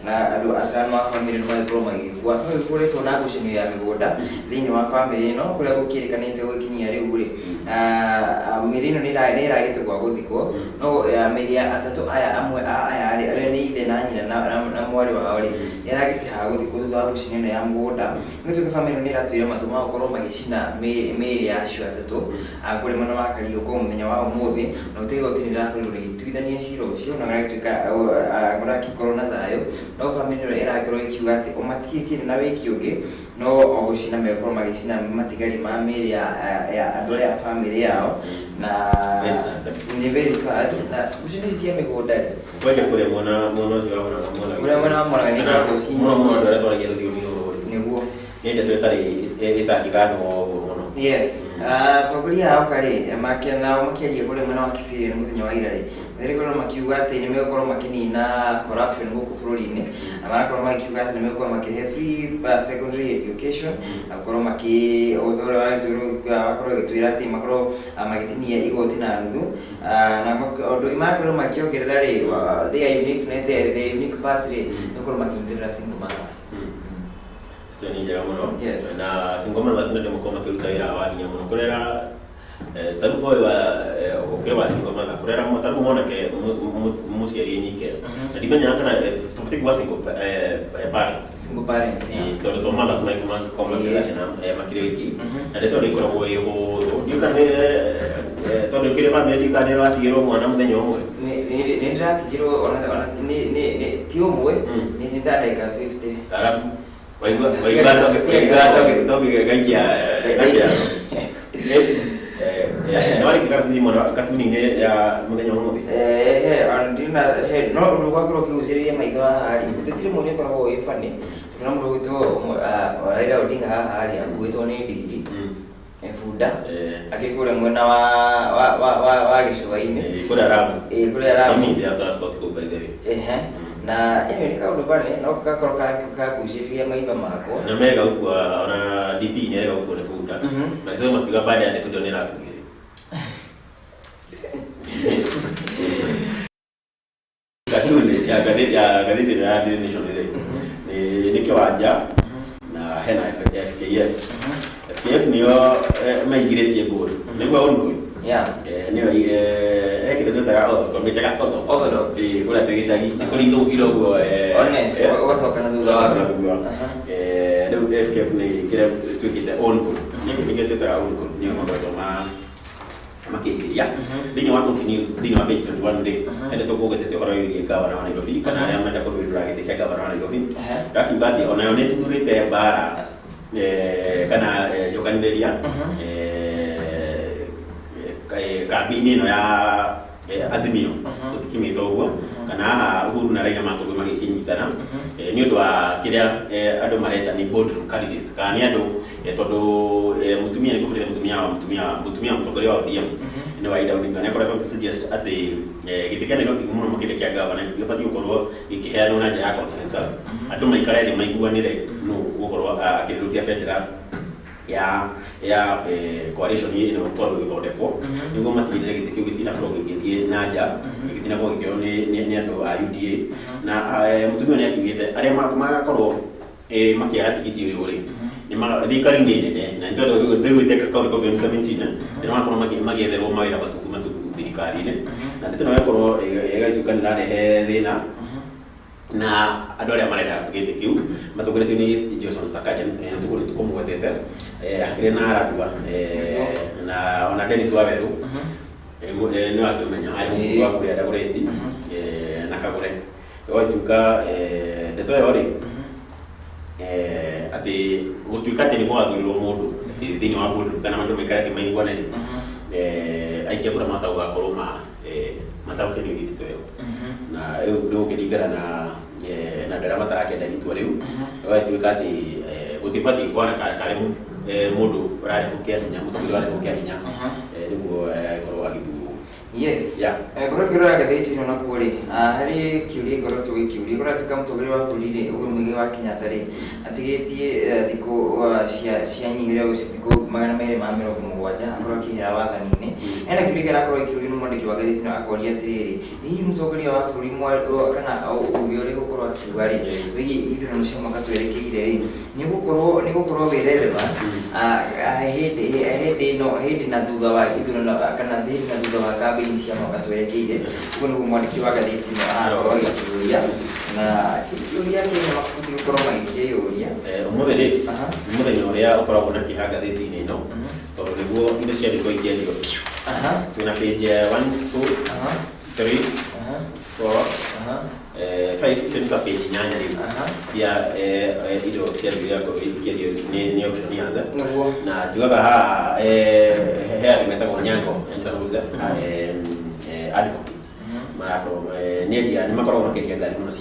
na andũ atano a famĩlĩ nĩ magĩkorwo magĩkua no gĩkoretwo na ngucanio ya mĩgũnda thĩinĩ wa famĩlĩ ĩno kũrĩa gũkĩrĩkanĩte gũkinyia rĩu rĩ mĩrĩ ĩno nĩ ĩragĩtegwa gũthikwo no mĩrĩ ya atatũ aya amwe aya arĩa nĩ ithe na nyina na mwarĩ wao rĩ nĩ ĩragĩtehaga gũthikwo thutha wa ngucanio ĩno ya mũgũnda nĩgũtuĩka famĩlĩ ĩno nĩ ĩratuĩra matũ ma gũkorwo magĩcina mĩrĩ ya acio atatũ kũrĩ mwena wa Kariũko mũthenya wa ũmũthĩ na gũtirĩ igoti nĩ rĩrakorirwo rĩgĩtuithania cira ũcio na gũgatuĩka gũrakorwo na thayũ no famĩlĩ ĩno ĩrakorwo ĩkiuga atĩ o matikĩrĩ na wĩki ũngĩ no o gũcina megũkorwo magĩcina matigari ma mĩrĩ ya andũ aya a famĩlĩ yao na nĩ very sad na ngucanio cia mĩgũnda rĩ kwaja kũrĩa mwena ũcio wa Mũrang'a nĩ mũno andũ arĩa twaragia rũthiomi rũrũ nĩguo nĩ ndeto ĩtangĩganwo mũno yes atongoria ao karĩ nao makĩaria kũrĩa mwena wa Kisii mũthenya wa ira rĩ gũkorwo makiuga atĩ nĩ megũkorwo makĩnina corruption gũkũ bũrũri-inĩ na marakorwo makiuga atĩ nĩ megũkorwo makĩrehe free secondary education na gũkorwo ũthoro wakorwo gĩtwĩra atĩ makorwo magĩtinia igoti na nuthu na ũndũ marakorwo makĩongerera rĩ the unique part rĩ nĩ gũkorwo makĩnyitĩrĩra single mothers ni njega mũno na single mothers nĩ ndĩmũkorwo makĩruta wĩra wa hinya mũno kũrera tarĩu wa ũkĩrĩ wa single mother kũrera tarĩu mwanake mũciari nyike na ndimenya kana tũbatiĩ kuga single parents tondũ to mothers magĩkorwo makĩrera ciana makĩrĩ wiki na nĩ tondũ ĩkoragwo ĩ hũthũ ndiũkanĩre tondũ kĩrĩ famĩlĩ ndikanĩrwo atigĩrwo mwana mũthenya ũmwe nĩ ndĩratigĩrwo ona ti ũmwe nĩ ta ndagĩka 50 arabu waigua togĩgaikia nĩwarĩkia karatathi mũno katuni-inĩ ya mũthenya ũmũthĩ no ũndũ gwakorwo ũkĩgucĩrĩria maitho haha rĩ gũtirĩ mũndũ ũkoragwo wĩ funny tondũ na mũndũ ũgwĩtwo Raila Odinga haha rĩ akuĩtwo nĩ ndigiri bunda akĩkũrĩa mwena wa gĩcũa-inĩ kũrĩa Lamu kũrĩa Lamu na ni kaundu bane no gakorwo kaguciriria maitho mako na mega ukua ona DP ni mega ukua ni fuda na sio makiga baada ya fuda ni rakuire katuni ya gazeti ya Daily Nation ni kiwanja na hena FKF niyo maigirĩtie ngũru nĩguo ũndũ nĩyo kĩndũ twĩtaga orthodox kũrĩa twĩ gĩcagi nĩ kũringa ũgire ũguo ũgacoka na thutha wa rĩu FKF nĩ kĩrĩa twĩkĩte ngũru nĩkĩo twĩtaga ngũru nĩyo makoretwo makĩingĩria thĩinĩ wa thĩinĩ wa page 21 day endetwo kũgetete ũhoro wĩgiĩ ngavana wa Nairobi kana arĩa menda kũrũĩrĩra gĩtĩ kĩa ngavana wa Nairobi ndakiuga atĩ onayo nĩ ĩtuthurĩte mbara kana njokanĩrĩria kambĩ-inĩ ĩno ya Azimio tũthikimĩte ũguo kana haha Uhuru na Raila makorwo magĩkĩnyitana nĩ ũndũ wa kĩrĩa andũ mareta nĩ boardroom candidate kana nĩ andũ tondũ mũtumia nĩ kũmũrĩte mũtumia mũtongoria wa ODM nĩ Raila Odinga nĩ akoretwo akĩsuggest atĩ gĩtĩ kĩa Nairobi mũno makĩria kĩa ngavana gĩbatiĩ gũkorwo gĩkĩheanwo na njĩra ya consensus andũ maikare thĩ maiguanĩre nũ gũkorwo akĩrũkia bendera ya coalition ĩno twarwo gĩthondekwo nĩguo matigĩrĩre gĩtĩ kĩu gĩtinakorwo gĩgĩthiĩ na nja gĩtinakorwo gĩkĩoywo nĩ andũ a UDA na mũtumia nĩ akiugĩte arĩa magakorwo makĩaga tigiti ũyũ rĩ thirikari nĩ nene na nĩ tondũ tũigũĩte kaũndũ ka 2017 nĩ makorwo magĩetherwo mawĩra matuku thirikari-inĩ na ndeto no yakorwo ĩgagĩtuĩka nĩ ĩrarehe thĩna na andũ arĩa marenda gĩtĩ kĩu matongoretio nĩ Johnson Sakaja tũkũmũgwetete hakĩrĩ na Aradua na ona Dennis Waweru nĩ wakĩmenya arĩ mũkuru wa kũrĩa Dagoretti na Kagũre gũgatuĩka ndeto ĩyo rĩ atĩ gũtuĩka atĩ nĩ gwathurirwo mũndũ thĩinĩ wa board kana andũ maikare maiguane rĩ aikia kura matagũgakorwo mataũkĩrio gĩtĩ ĩyo na rĩu gũkĩringana na ndara matarakenda itua rĩu gũgatuĩka atĩ gũtibatiĩ kwana karĩ mũndũ ũrarĩ gũkĩa hinya mũtongoria ũrarĩ gũkĩa hinya nĩguo agĩkorwo agĩthurwo yes ngoro ngĩrora gatheti ĩno nakuo rĩ harĩ kĩũria ngoretwo gĩkĩũria kũratuĩka mũtongoria wa bũrũri rĩ Uhuru Mũigai wa Kenyatta rĩ atigĩtie thikũ cianyihĩre thikũ 270 akorwo akĩhera wathani-inĩ hena kĩũria kĩrakorwo gĩkĩũrio nĩ mwandĩki wa gatheti ĩno akoria atĩrĩrĩ hihi mũtongoria wa bũrũri kana uge ũrĩ gũkorwo akiuga rĩ wĩgiĩ ithurano cia mwaka twerekeire rĩ nĩ gũkorwo wĩ relevant hĩndĩ na thutha wa ithurano kana hĩndĩ na thutha wa kambĩ-inĩ cia mwaka twerekeire ũguo nĩguo mwandĩki wa gatheti ĩno arakorwo agĩkĩũria na kĩũria kĩrĩa mabũti gũkorwo magĩkĩyũria ũmũthĩ rĩ mũthenya ũrĩa ũkoragwo na kĩha gatheti-inĩ ĩno tondũ nĩguo indo ciandĩkwo ingĩendio twĩna page 1 2 3 4 5 icio page 8 rĩu cia indo ciandĩkwo ikorwo ikĩendio nĩ auction yaza na njugaga haha he andũ metagwo Nyango advocates marakorwo nĩ makoragwo makĩendia ngari mũno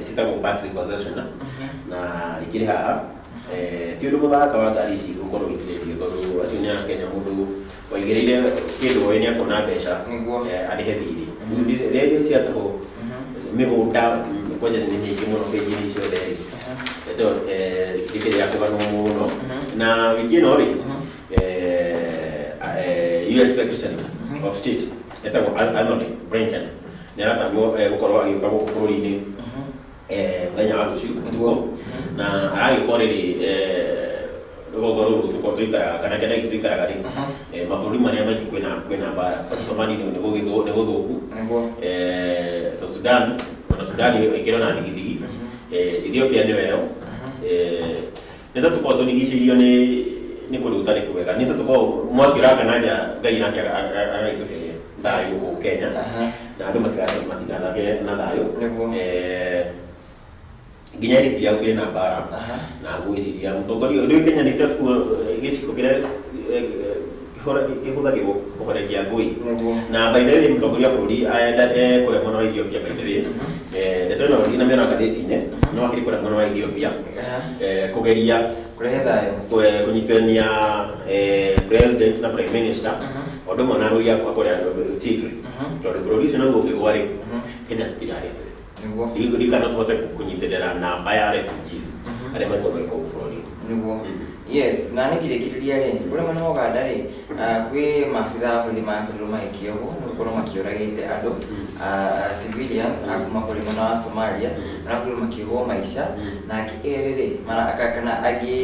citagwo back repossession na ikĩrĩ haha ti ũndũ mũthaka wa ngari ici gũkorwo ikĩendio tondũ acio nĩ Akenya mũndũ waigĩrĩire kĩndũ we nĩ akona mbeca arĩhe thirĩ rĩrĩa ciatahwo mĩgũnda kwanja nĩ nyingĩ mũno page-inĩ ciothe gĩkĩrĩ ya kũganwo mũno na wiki ĩno rĩ US Secretary of State etagwo Anthony Blinken nĩ aratanywo gũkorwo agĩũka gũkũ bũrũri-inĩ mũthenya wa rũciũ ũtukũ na aragĩkorwo rĩrĩ rũgongo rũrũ tũkorwo tũikaraga kana kenda tũikaraga rĩ mabũrũri marĩa maingĩ kwĩna mbara Somali nĩ gũthũku South Sudan ona Sudan ĩkĩrwo na thigithigi Ethiopia nĩyo ĩyo nĩ tũkorwo tũrigicĩirio nĩ kũndũ gũtarĩ kwega nĩ tũkorwo mwaki ũraka na nja Ngai nake agagĩtũhe thayũ gũkũ Kenya na andũ matigathage na thayũ nginya rĩti yao kĩrĩ na mbara na gwĩciria mũtongoria ũrĩa ũkenyanĩte gĩcigo kĩrĩa kĩhũthagĩrwo kũhoreria ngũi na by the way mũtongoria wa bũrũri kũrĩa mwena wa Ethiopia by the way ndeto ĩno inamĩona gatheti-inĩ no akĩrĩ kũrĩa mwena wa Ethiopia kũgeria kũrehe thayũ kũnyitithania president na prime minister ũndũ ũmwe na rũi akwa kũrĩa Tigray tondũ bũrũri ũcio naguo ũngĩgwa rĩ Kenya tũtirarĩa niguo rikana tuhote kunyiterera namba ya refugees arĩa makorwo kũu bũrũri niguo. Yes, na nĩkĩrĩkĩrĩria rĩ ũrĩa mwena wa Uganda rĩ kwĩ maabitha a borithi makorirwo magĩkio ũguo nĩgũkorwo makĩũragĩte andũ civilians a kuma kũrĩ mwena wa Somalia marakorirwo makĩhwo maica na angĩ erĩ rĩ kana angĩ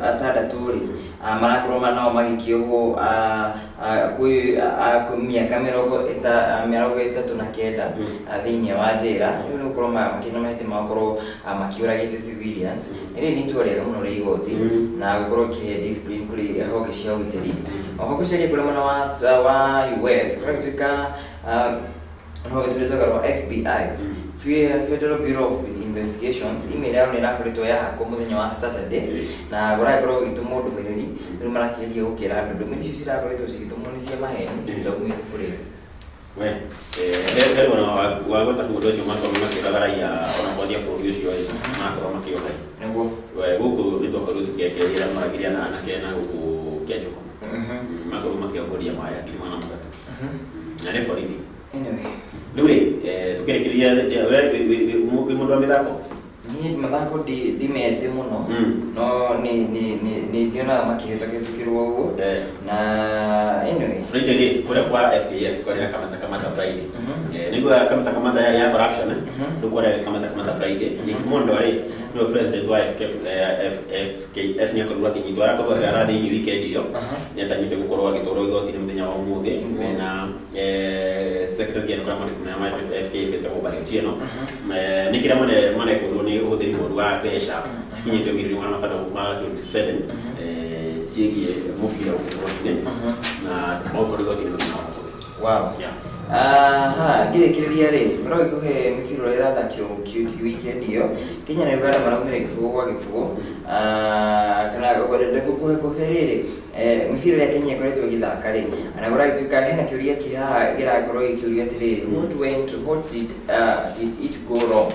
atandatũ rĩ marakorwo nao magĩkiohwo kwĩ mĩaka 39 thĩinĩ wa njĩra rĩu nĩgũkorwo makĩna mahĩtia magakorwo makĩũragĩte civilians. Ĩrĩ nĩ itua rĩega mũno rĩa igoti na gũkorwo kĩhe discipline kũrĩ honge cia ũgitĩri. Oho gũcaria kũrĩ mwena wa US kũrĩa gũtuĩka no gĩtũrĩtwo rwa FBI Federal Bureau of Investigations email yao nĩrakoretwo yahakwo mũthenya wa Saturday na gũrakorwo gũgĩtũmwo ndũmĩrĩri rĩu marakĩgeria gũkĩra andũ ndũmĩrĩri icio cirakoretwo cigĩtũmwo nĩ cia maheni ciraumĩte kũrĩ we rĩu wagota mũndũ ũcio makorwo makĩũraga raia ona gwathia bũrũri ũcio makorwo makĩũra nĩguo gũkũ nĩtwakorwo tũkĩekeria maragĩria na anake na gũkũ kĩanjũko makorwo makĩongoria maya ngiri mwana mũgate na nĩ borithi rĩu rĩ tũkĩrĩkĩrĩria wĩ mũndũ wa mĩthako niĩ mathako ndimece mũno no nĩ ndionaga makĩhĩtũkĩrwo ũguo na anyway Friday rĩ kũrĩa kwa FKF kũrĩa kamata Friday nĩguo kamata yarĩ ya corruption rĩu kũrĩa kamata Friday Gikuyu rĩ nĩwe president wa FKF nĩakorirwo akĩnyitwo arakorwo thĩinĩ weekend ĩyo nĩatanyĩte gũkorwo agĩtwarwo igoti-inĩ mũthenya wa ũmũthĩ na secretary general wa FKF etagwo Mwangi Munuku nĩ kĩrĩa marekorwo nĩ ũhũthĩri mũũru wa mbeca cikinyĩtio ngiri ĩmwe na magana matano ma 27 ciĩgiĩ mũbira gũkũ bũrũri-inĩ na maũkorwo igoti-inĩ mũthenya wa ũmũthĩ. Wow. Ngĩrĩkĩrĩria rĩ ũragĩkũhe mĩbira ũrĩa ĩrathakirwo weekend ĩyo Kenya na Uganda maraumĩra gĩbũgũ gwa gĩbũgũ kana gũkũhe rĩrĩ mĩbira ĩrĩa Kenya ĩkoretwo ĩgĩthaka rĩ na gũragĩtuĩka hena kĩũria kĩhaha gĩrakorwo gĩkĩũria atĩrĩrĩ what did it go wrong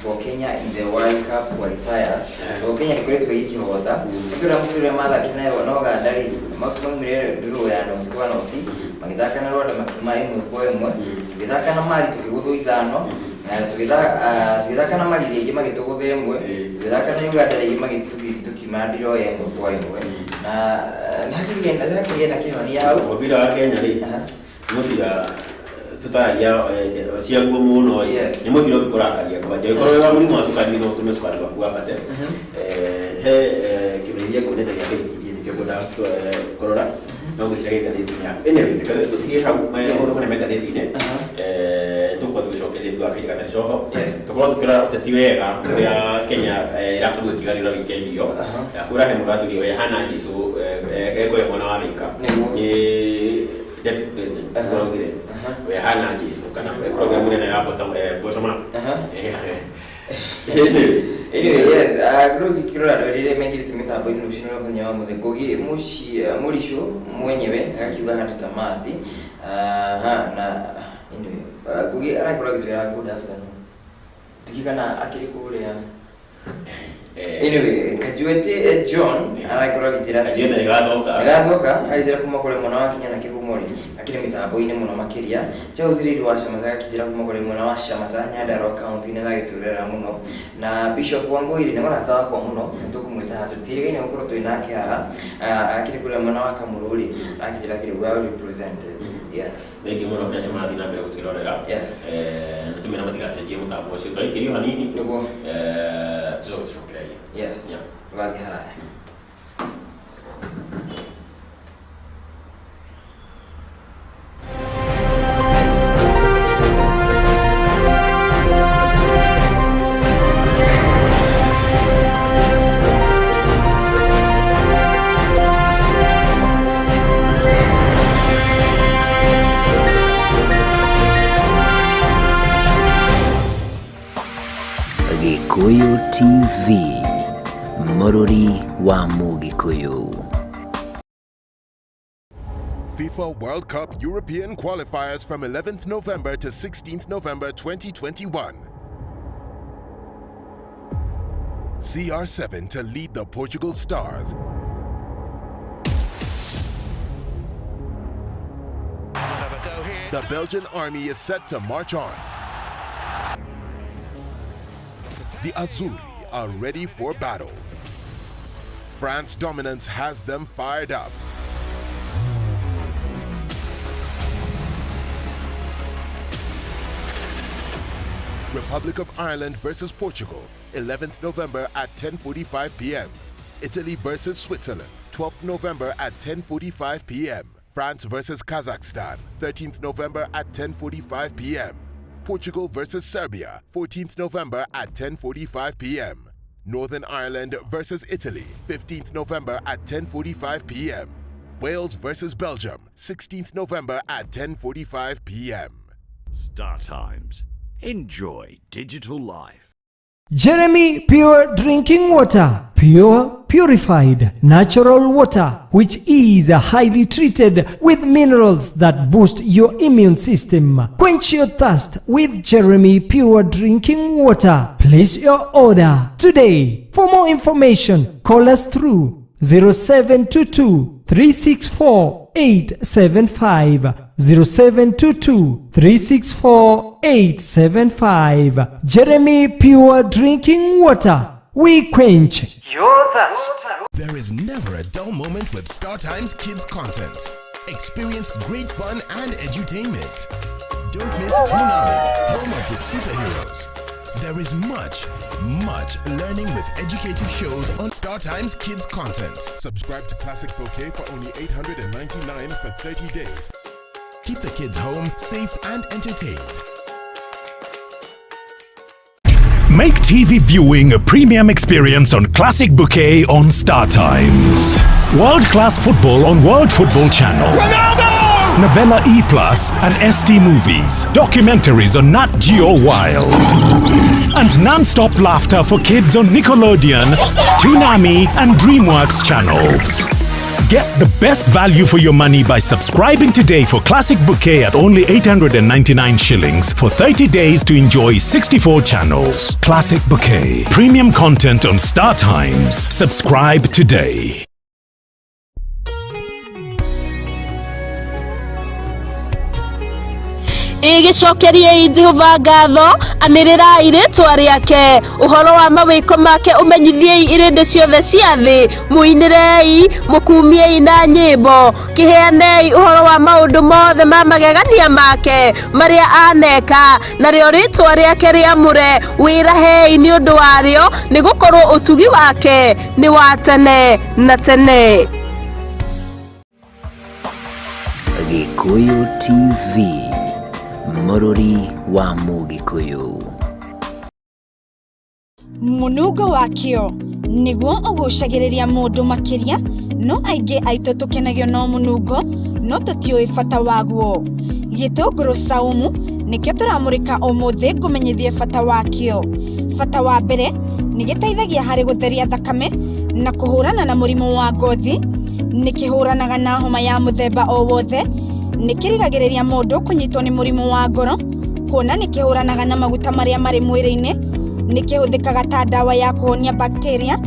for Kenya in the World Cup qualifiers tondũ Kenya ĩkoretwo ĩgĩkĩhota mũbira ũrĩa mathakire na Uganda rĩ maumĩre draw ya noti kwa noti magĩthaka na Rwanda makiuma 1-1 tũgĩthaka na Mali tũkĩgũthwo 5 na tũgĩthaka na Mali rĩngĩ magĩtũgũtha 1 tũgĩthaka na Uganda rĩngĩ magĩtũkiuma draw ya 1-1 na nĩhakĩgĩa na kĩhonia hau mũbira wa Kenya rĩ mũbira tutaragia ciaguo mũno nĩ mũbira ũngĩkũrakaria kwanja ũkorwo wa mũrimũ wa cukari no ũtũme cukari waku wambate he kĩmenyithia kuonete gĩa KTDA nĩkĩo ngwenda kũrora no gũciragia ngathĩti-inĩ yaku anyway tũtigie hau maũndũ marĩa me ngathĩti-inĩ tũkorwo tũgĩcokeria twakaire gatarĩ coho tũkorwo tũkĩrora ũteti wega ũrĩa Kenya ĩrakorirwo ĩkĩgarũra weekend ĩyo kũrahe mũratũria we hana Jesũ ekũrĩa mwana wa Thika nĩ deputy president ũraugire we hana Jesũ kana program nene ya bottom up Anyway, yes, gĩkĩrora andũ rĩrĩa mekĩrĩte mĩtambo-inĩ rũciinĩ rwa mũthenya wa mũthĩ Ngugi Mũricho mwenyewe akiuga hata tamati na anyway Ngugi arakorwo agĩtwĩra good afternoon ndikikana akĩrĩ kũrĩa anyway Kajuete John arakorwo agĩtĩra Kajuete nĩgacoka agĩtĩra kuma kũrĩ mwana wa Kenya na Kĩgũmũri akĩrĩ mĩtambo-inĩ mũno makĩria Chauziri wa Shamata agakĩtĩra kuma kũrĩ mwana wa Shamata Nyandarua kaunti-inĩ na gĩtũrera mũno na Bishop Wangũiri nĩ mũrata wakwa mũno nĩtũkũmwĩta haha tũtiĩrĩgaine gũkorwo twĩ nake haha akĩrĩ kũrĩa mwana wa Kamũrũ-rĩ agakĩtĩra akĩrĩ well represented. Yes, thengi mũno kũrĩa marathiĩ na mbere gũtwĩrorera na tũmĩra matigacenjie mũtambo ũcio tũraikĩrio hanini nĩguo tũcokereria. Yes, tũgathiĩ haraya. Gikuyu TV, Mũrũri wa Mũgĩkũyũ. FIFA World Cup European qualifiers from 11th November to 16th November 2021. CR7 to lead the Portugal Stars. The Belgian army is set to march on. The Azzurri are ready for battle. France's dominance has them fired up. Republic of Ireland versus Portugal, 11th November at 10:45 p.m. Italy versus Switzerland, 12th November at 10:45 p.m. France versus Kazakhstan, 13th November at 10:45 p.m. Portugal versus Serbia, 14th November at 10:45 p.m. Northern Ireland versus Italy, 15th November at 10:45 p.m. Wales versus Belgium, 16th November at 10:45 p.m. Star Times. Enjoy digital life. Jeremy Pure Drinking Water. Pure, purified, natural water, which is highly treated with minerals that boost your immune system. Quench your thirst with Jeremy Pure Drinking Water. Place your order today. For more information, call us through 0722 364 875 0722 364 875. Jeremy Pure Drinking Water. We quench your thirst. There is never a dull moment with Star Times Kids content. Experience great fun and edutainment. Don't miss Toonami, home of the superheroes. There is much learning with educative shows on Star Times Kids content. Subscribe to Classic Bouquet for only $899 for 30 days. Keep the kids home, safe and entertained. Make TV viewing a premium experience on Classic Bouquet on Star Times. World-class football on World Football Channel. Ronaldo! Novella E+, and ST Movies. Documentaries on Nat Geo Wild. And non-stop laughter for kids on Nickelodeon, Toonami, and DreamWorks channels. Get the best value for your money by subscribing today for Classic Bouquet at only 899 shillings for 30 days to enjoy 64 channels. Classic Bouquet. Premium content on Star Times. Subscribe today. Igicokerie Jehova ngatho anirira iritwa riake uhoro wa mawiko make umenyithie irinde ciothe cia thi muinirei mukumiei na nyimbo kiheanei uhoro wa maundu mothe ma magegania make maria aneka nario ritwa riake riamure wirahei ni undu wario ni gukorwo utugi wake ni wa tene na tene. Gikuyu TV, Mururi wa Mugikuyu. Munugo wakio niguo ugucagiriria mundu makiria no aingi aito tukenagio no munugo no tutioi fata waguo. Gitunguru saumu nikio turamurika umuthi kumenyithie fata wakio. Fata wa mbere nigiteithagia hari gutheria thakame na kuhurana na murimu wa ngothi, nikihuranaga na homa ya muthemba o wothe, nikirigagiriria mundu kunyitwo ni murimu wa ngoro, kuona nikihuranaga na maguta maria mari mwiri-ini, nikihuthikaga ta dawa ya kuhonia bacteria,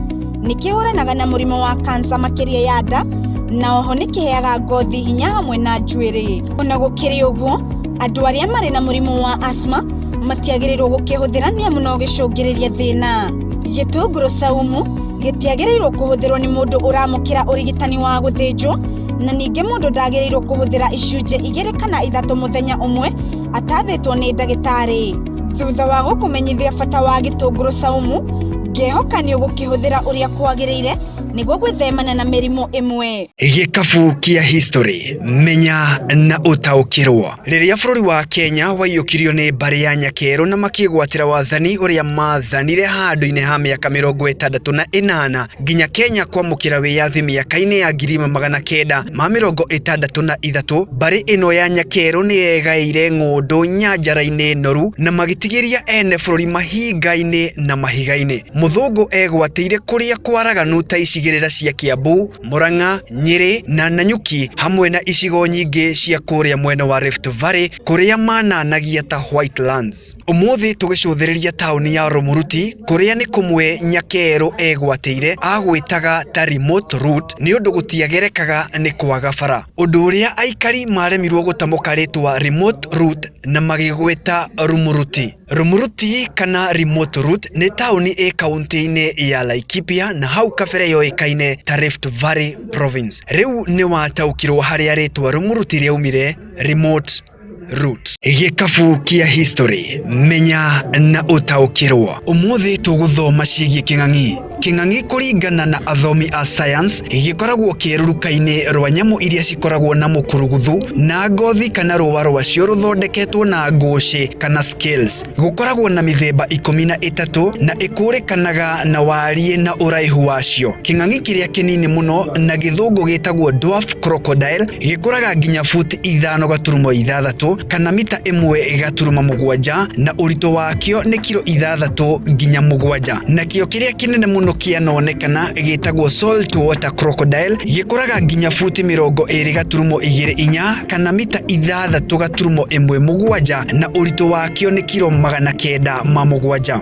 nikihuranaga na murimu wa kansa makiria ya nda, na oho nikiheaga ngothi hinya hamwe na njuiri. Ona gukiri uguo, andu aria mari na murimu wa asthma matiagirirwo gukihuthira ni amu no gicungiririe thina. Gitunguru saumu gitiagirirwo kuhuthirwo ni mundu uramukira urigitani wa guthinjwo, na ninge mundu ndagirirwo kuhuthira icunje 2 kana 3 muthenya umwe atathitwo ni ndagitari. Thutha wa gukumenyithia fata wa gitunguru saumu, ngehoka ni ugukihuthira uria kwagirire niguo gwithemana na mirimu imwe. Gikabu kia history menya na utaukirwo. Riria bururi wa Kenya waiyukirio ni mbari ya Nyakero na makigwatira wathani uria mathanire handu-ini ha miaka 68 nginya Kenya kwamukira wiyathi miaka-ini ya 1963, mbari ino ya Nyakero ni yegaire ng'undu nyanjara-ini noru na magitigiria ene bururi mahinga-ini na mahiga-ini. Muthungu egwatire kuria kwaraganu ta icigirira cia Kiambu, Murang'a, Nyeri na Nanyuki hamwe na icigo nyingi cia kuria mwena wa Rift Valley kuria mananagia ta Whitelands. Umuthi tugicuthiriria tauni ya Rumuruti kuria ni kumwe Nyakero egwatire agwitaga ta remote route ni undu gutiagerekaga ni kwaga bara, undu uria aikari maremirwo gutamuka ritwa remote route na magigweta Rumuruti. Rumuruti kana remote route ni tauni e kaunti-ini ya Laikipia na hau kabere yoikaine ta Rift Valley province. Riu ni wataukirwo haria ritwa Rumuruti riaumire remote route. Gikabu kia history menya na utaukirwo. Umuthi tuguthoma ciigie king'ang'i kuringana na athomi a science gikoragwo kieruruka-ini rwa nyamu iria cikoragwo na mukuruguthu na ngothi kana ruwa rwacio ruthondeketwo na nguci kana scales. Gukoragwo na mithemba 13 na ikurikanaga na warie na uraihu wacio. King'ang'i kiria kinini muno na githungu gitagwo dwarf crocodile gikuraga nginya futi 5.6 kana mita 1.7 na urito wakio ni kilo 6 nginya 7. Na kio kiria kinene muno kianonekana gitagwo salt water crocodile gikuraga nginya futi 2.24 kana mita 6.17 na urito wakio ni kilo 907.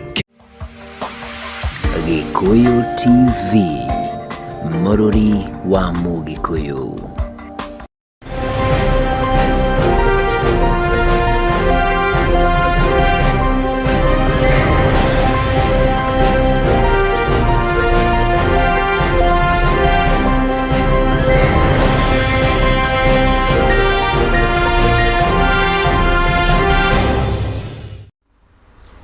Gikuyu TV, Mururi wa Mugikuyu.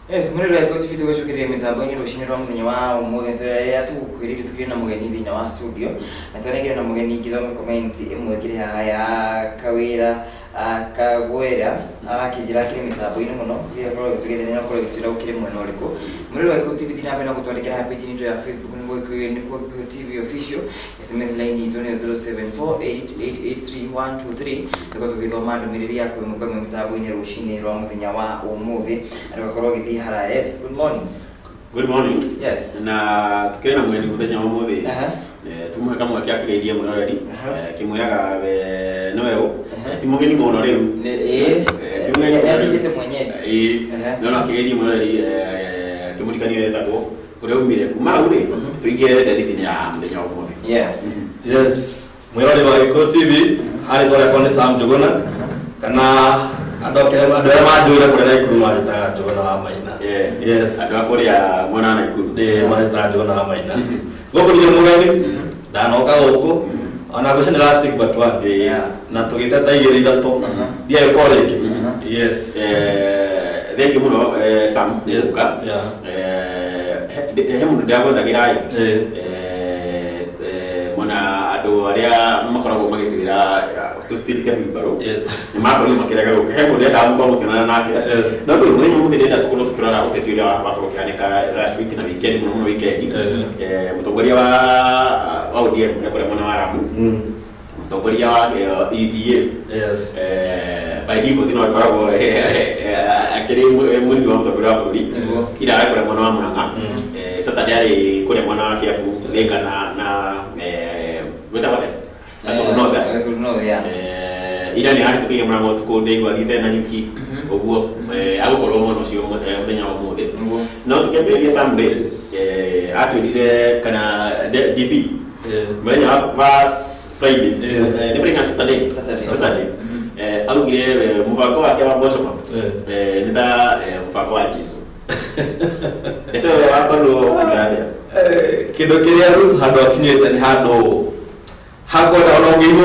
Yes, muri rwa Gikuyu TV tugocokereria mitambo-ini ruciini rwa muthenya wa umuthi ya tugukwirira tukiri na mugeni thiini wa studio na twanegire na mugeni ngithome comment imwe kiri haha ya kawira akagwera akijira kiri mitambo-ini muno ya korwo tugethene na korwo gitwira ukiri mwena uriku. Muri rwa Gikuyu TV thina mbere gutwandikira ha page yetu ya Facebook ni Gikuyu TV official. SMS line yetu ni 0748883123 tuko tugithoma ndumiriri yako imwe mitambo-ini ruciini rwa muthenya wa umuthi arakorwo githi hara. Yes, good morning. Good morning. Yes. Na tukiri na mweni muthenya wa umuthi tumwe kamwe kiakiririe muno already kimwiraga noyo ti mugeni muno riu kimwe yatibite mwenyeji no no kiririe muno already kimurikani retagwo kuria umire kuma uri tuigire dedication ya muthenya wa umuthi. Yes. Yes, mwirori wa Gikuyu TV hari tore kone Sam Jogona kana adokere adoya majuira kure na ikuru mari ta Jogona wa Maina. Yes, adwa kuria mwana na ikuru mari ta Jogona wa Maina. Goko ni mugeni ndanoka huko ona ko elastic but one na tugiteta igiri itatu dia ikoreke. Yes, thank you muno Sam. Yes, hemu ndago ndagira mona ado aria makoragwo magitwira tutirike bibaro. Yes, ni makoro makiraga ko hemu nda mbo mukena nake. No tu mwenye muthenya nda tukono tukirora utetira bakoro kianeka last week na weekend muno weekend mutongoria wa ODM ne kore mwana waramu mutongoria wa EDA. Yes, by default no akoragwo akiri mwini wa mutongoria wa buri ira kore mwana wa Murang'a. Saturday ari kore mwana wa Kiambu lenga na wetawate atonoga ira ni hari tukire mwana tuko ndegwa thite na nyuki oguo agukorwo mono cio muthenya wa umuthi no tukemberia Sunday atwirire kana DB muthenya wa Friday ni bringa Saturday alugire mubango wake wa bottom up ni ta mubango wa Jesu eto akolo kugaja kido kiria Ruth hado akinyete ni hado hakona ugiho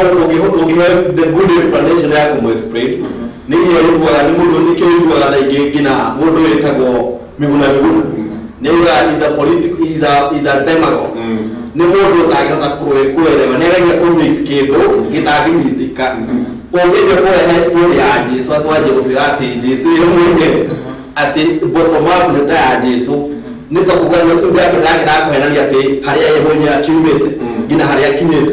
the good explanation yako mu explain ni hiyo ruwa ni mundu ni kiruwa na igina mundu wetagwo Miguna ni is a political is a demagogue ni mundu utagihota kuelewa ni rege ku mix kido gitagimisika ongeje kwa history ya Jesu atwaje gutwira ati Jesu yo mwenye ati bottom up ni ta ya Jesu nito kugana tu yake na kuhenania ati haria yebonya kiumete gina haria kinyete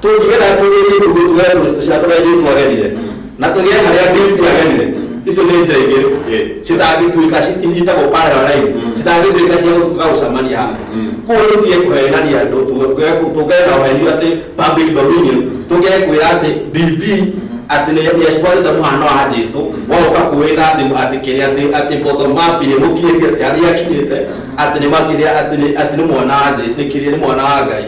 tugera tugeri tugera tushatoka Jesu wagenire na tugera haria bibi yagenire iso ni njege chitagi tuikashi itako para rai chitagi tuikashi tukausamani hapa kwa hiyo kuhenania ndo tugera wahenio ati public dominion tugera kuirate DB ati ni yashpare da muhano wa Jesu wao kakuweza ati kiria ati bottom up ile mukiyete ati yakinyete ati ni makiria ati ni mwana aje ni kiria ni mwana wa Ngai.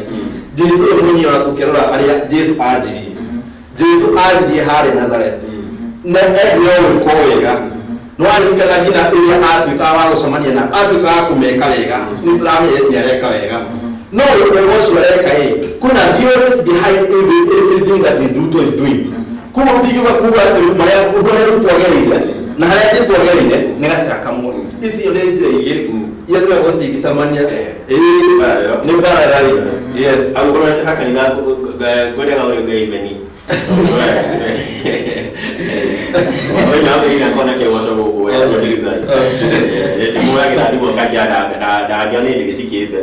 Jesu mwenye anatukirora haria Jesu ajiri hari Nazareth na ndio kwega no arikana ngina iria atuika wa gucemania na atuika wa kumeka wega ni turame yes ni areka wega no we go shoreka kuna theories behind everything that is Ruto is doing kuma utigiwa kuwa maria uhore Ruto agerire na haria Yesu agerire ni gasira kamwe isi yo nje igiri yetu agosti ikisamania ni bara rali yes agora haka ni gode ga ore imeni wewe na ina kona ke washo go ya ko dizai mo ya ga dibo ka ja da ga ne de sikete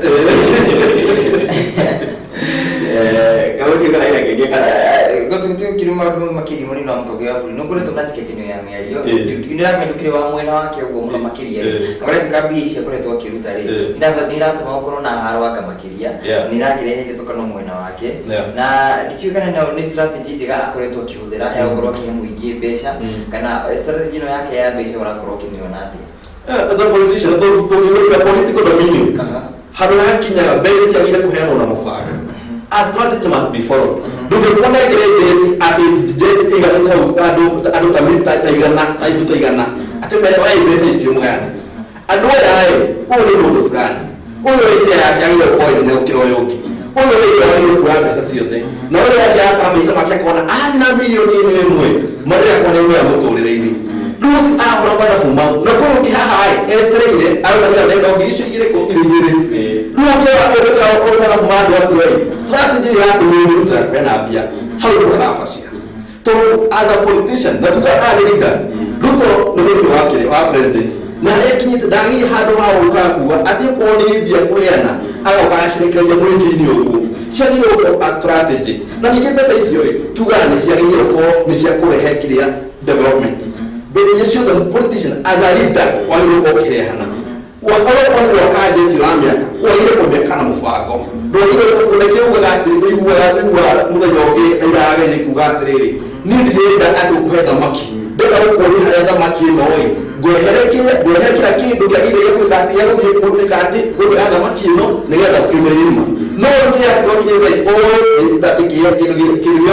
kalau kita kaya kayak kau tu kira malu makiri moni nam tu gaya fuli. Nukule tu nanti kekini ya miari yo. Ini lah menu kira wamu ena kaya gua mula makiri ya. Kalau tu kabi siapa kule tu akiru tadi. Nila tu mau korona harwa ka makiri ya. Nila kira hete tu kanu mu ena wake. Na dikiu kana na ni strategi jika kule tu akiru dera ya koro kaya muigi besha. Kana strategi no ya kaya besha orang koro kini onati. As a politician, tu ni political dominion. Harus hakinya base yang ina kuhena na mufaka. A strategy must be followed. Duke kuna grade ati just igana adu kamita taigana ati mbele wa ibesa isiyo mgani adu yae ule ndo fulani ule isi ya yango point ne ukiro yogi ule ile kwa pesa sio te na ule ya kama msema kwa kona ana milioni ni mwe mara kwa nini ya moto ule ile lusi ahora bada kuma na kwa kihaha etrele au na ndio ngisho ile ko ile luke ya kwa kuma wasiwe strategy ya kumuntu utakena bia hauko nafashia to as a politician na tuka leaders Ruto no wake wa president na ekinyite dangi hado wa ukakuwa ati koni bia kuyana aga kashirika ya mwingi ni oku shagiro for a strategy na nige pesa isiyo tugana ni shagiro ko ni shakure hekiria development basi yesho the politician as a leader wale ko kirehana wakala kwa wakaje silamia kwa ile komekana mufago do ile ko lekeo gati iwa mugayoge ayaga ni kugatiriri ni ndire da atu kwenda maki bega ko ni hada maki noi goherekira kindu kya ile yako gati yako yeko gati ko hada maki no ni ya kumirima no ndia ko ni ile tatikia kidu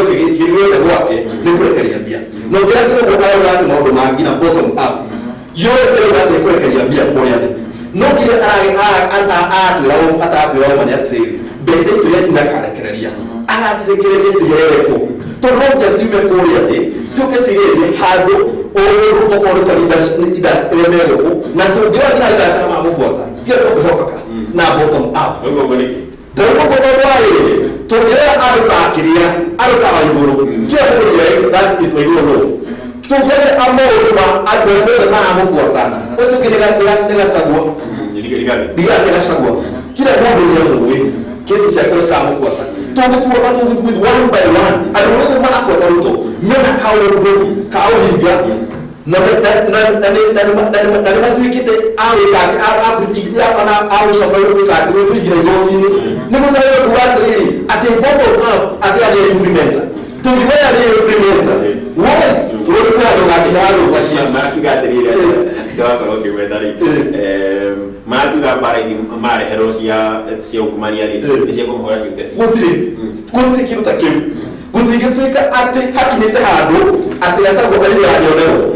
wake ni kurekeria bia no kila kitu kwa watu mambo mangina bottom up yote ile watu kurekeria bia kwa yale no kile atatu mani atreli bese sile na karakeria asirikire sigireko to no just me koria de sio ke sigire hado o ko ko to idas remelo na to gira gira idas na mafuata tio ko hoka na bottom up go goliki to ko wale to gira aruka aiburu je ko ya that is my no to gira amoro ma adwele na mafuata oso kile ga sagwa diga sagwa kila mambo ni wewe kesi cha kwa sababu fuata tu with one by one alikuwa mara kwa Ruto mena kao higa na tuikite au kati au kujigia pana au sababu kati wewe tujigia yote ni mbona wewe kuatri ati bottom up ati ali implementa tuliwea ali implementa wewe tulikuwa ndo ngalo kwa shia mara kigatri ndio kwa kiwetari matuga paraisi mare herosia sio kumania ni sio kumhora kitete gutiri kitu takio gutiri kitu ate hakinite hado ate yasa kwa ile radio leo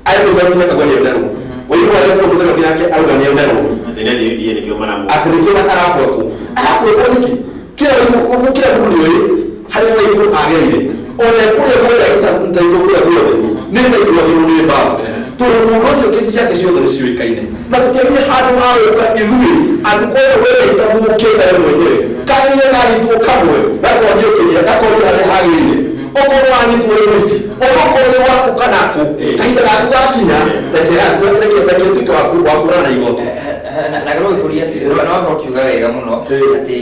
ayo ndio ndio kwa ile leo wewe wale tu mtu yake au ndio leo ndio ndio ni kama mwana ate ni kama arafu kwa niki kila mtu ni wewe hali wewe ageire ole kule kisa mtaizo kule nenda kwa ile baba turuhusu kesi chake sio ndio sio ikaine na tukiangalia hadi hao ka ilui atakuwa wewe itamuketa wewe mwenyewe kani ile kali tu kamwe bado ndio kile yako ile hali ile okoro ani tu wewe si okoro wako kanako kaida kwa kinya tetera kwa tuko wa kurana igoto na garo ikuria ati no no kiuga wega muno ati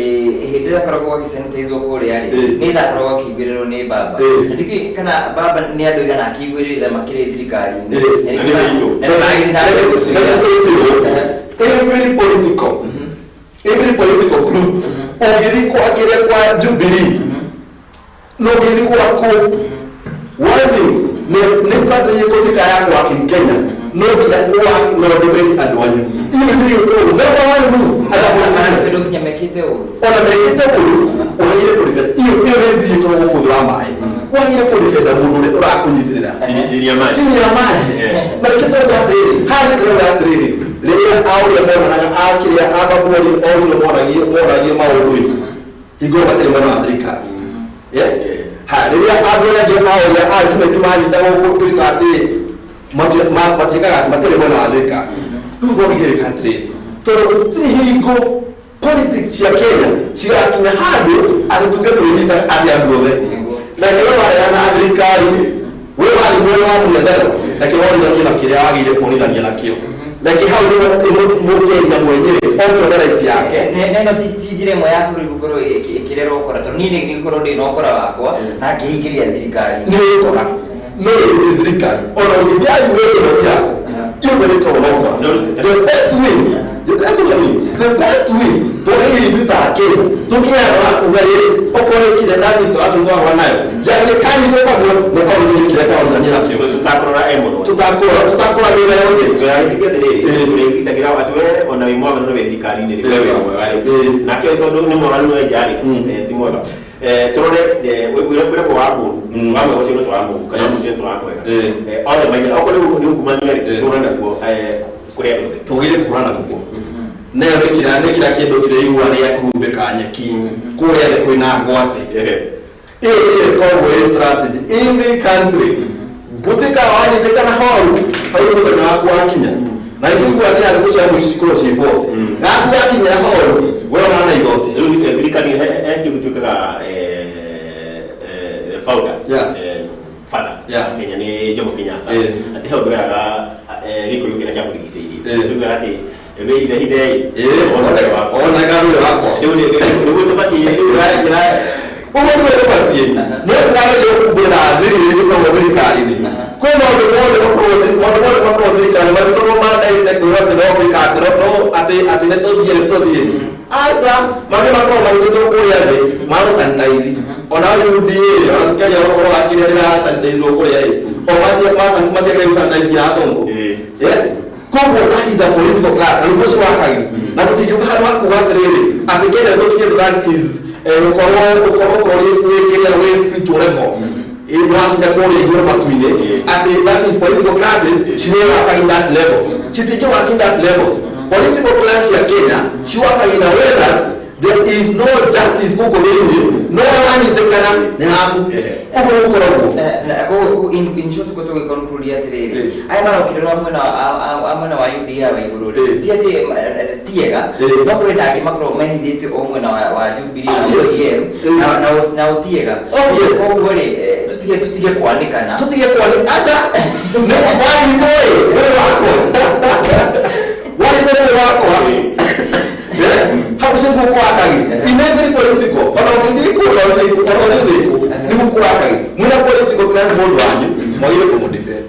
hindi akaragwo gisenteizwo kuri ari ni da akaragwo kigwiriro ni baba ndiki kana baba ni andu igana akigwirira makire thirikari every political group ogiri kwa kire kwa Jubilee no giri kwa ko warnings ne strategy ko tikaya kwa Kenya no kila no debate adwanyu ile ndio ko never one adapo sio kinyamekite ona mekite ko ile ko hiyo ndio ko drama wagire ko defenda mundu uri urakunyitirira chini ya maji na kitu ya trade hali ndio ya trade leo au ya mwana na akiria ababuli au no mwana maudhui higo batele mwana Afrika ha leo abula je au ya ajime timali tawo kutukate mateka mwana Afrika tuzo hili country toro higo politics ya Kenya chirakinya hado atatuge tulimita adi aduwe lakini wale ana Afrika wewe alimwona wa mnadaro lakini wale ndio kile agire kuonida ni nakio lakini hao ndio mmoja mwenyewe au right yake neno tijire moya furu gukoro kirero okora to nini ngikoro de no okora wakwa na kihigiria thirikari ni okora no thirikari ona ngibya yuweze moja hiyo ndio tunaona the best way the best way to really do that Kenya tukia na kugayes okore kile that is to have to one nayo yani kani toka no kwa nini kile kwa Tanzania kio tutakora emo tutakora bila yote yani tigetere tulikitagira watu wewe ona imwaga no thirikari ni wewe na kio todo ni morali no jari timora torore wewe kwa wapo mama wasi no twamu kana mse twamu ole manya okole ni kumanya toranda kwa kuria tugire kurana kwa nero kira kindu kire igwa ria kuhumbika nyeki kuria ni kwina ngwase iyo ni kwa strategy in country butika wanyiteka na horo hayo ndo na kuakinya na igwa ria kusha mushikoro sifote ngaku yakinya horo wewe na igoti thirikari ekigutukaga fauda fada Kenya ni Jomo Kenyatta ati hau ndweraga Gikuyu kira kya kurigiciri tugaga ati ebe ide ona garu wako ndio tupati ugo tupati no ngaje kubira ndiri sio kwa thirikari ni kwa modo thirikari bado kama mada ile kwa Afrika no ati ne to die asa mage makro manguto kuriade mara sanitize ona UDA kaya ro akire ila sanitize ro kuriade o basi masa mage kare sanitize ya songo Kongo that is a political class and most wakagi na tukijuka hado kuwatrele atikele ndio that is ukoro kile waste to level in what the body you matwine at that is political classes she never in that levels she think working that levels political class ya Kenya she work in a way that there is no justice huko nini no one itekana ni hapo huko in short ko to conclude atirere ai mara ukirora amana wa UDA wa iguru tiega no kwenda ki makro mahindite o mwena wa Jubilee na utiega o wale tutige kuandikana asa no wali toe wako hapo sema kwa akagi imegri political ona ndiko ni huko akagi mwana political class modo wanyu moyo ko modifend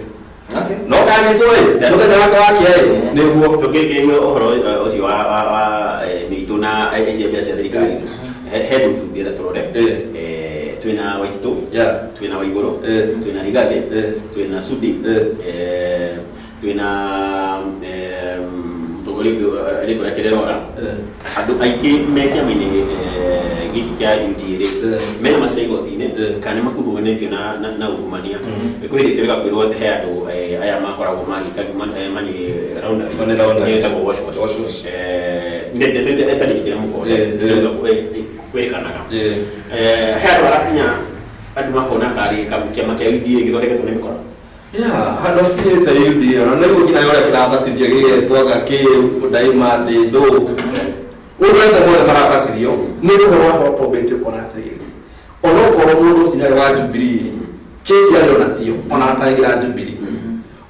no kani toe no kana wako wake ni huo tokeke ni ohoro osi wa mituna aje biasa serikali head of the torore twina waitito twina waigoro twina rigade twina sudi twina ele to yakere ora adu aiki mekia mini giki kya UDA mena masdai gotine kana makubu ne tuna na ukumania ko ile tereka kwiro te adu aya makora go magi ka mani round ne ta go wash ne de eta dikira mko ko kana ha ora pinya adu makona kari ka makia UDA githoreka tune mikora hado pita UDA na ndio kina yora kirabati bia twaga ke daima de do unaweza moja marabati dio ni kwa hapo probete kona thiri ono kwa mundo sina wa Jubilee kesi yale onasio ona atagira Jubilee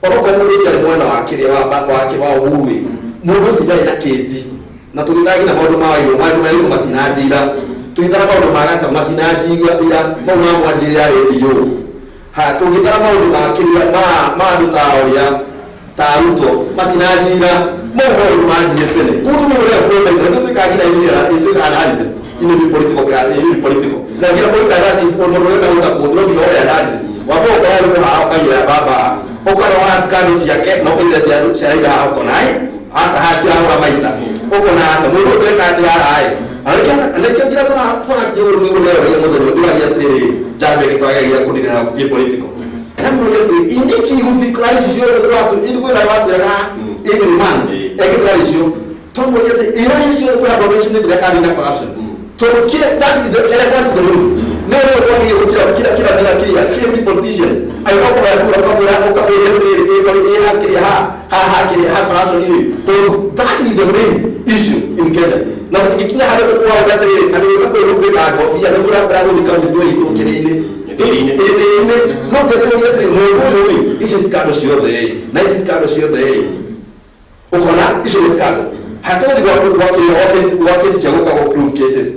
ono kwa mundo sina mwana wake wa uwe mundo sina ina kesi na tulidagi na modo mayo matinajira tulidara modo magasa matinajira ila mama mwadili ya dio ha tugitara maundu makiria ma ndutaoria taruto matinajira maundu majire tene kudu ni ule problem ndio tukagira ile analysis ile ni political na kila mtu kadhaa is for more than support ndio ile analysis wapo kwa wale hao baba okara wa askari yake na kwa ile shaida hapo naye hasa hapa maita uko na hasa mtu tena ndio hai anakia kila mtu afanya jambo lingine leo ya moja ndio ya tiri jago bege twagagia kudina na political kama yote iniki utikrisis yote watu ilikuwa na watu ya every man ekrisis tomo yote iraisi yote kwa donation ile kadi na corruption so that is the elephant in the room no kwa hiyo kila same politicians ayoko kwa kura kama yote ha corruption hiyo so that is the main issue in Kenya na kila hada kwa wakati aliyokuwa kwa kofia na kuna bravo ni kama ndio itokelele no the yote no this is kind of sure the nice kind of sure the ukona issue is kind hata kwa kesi cha kwa proof cases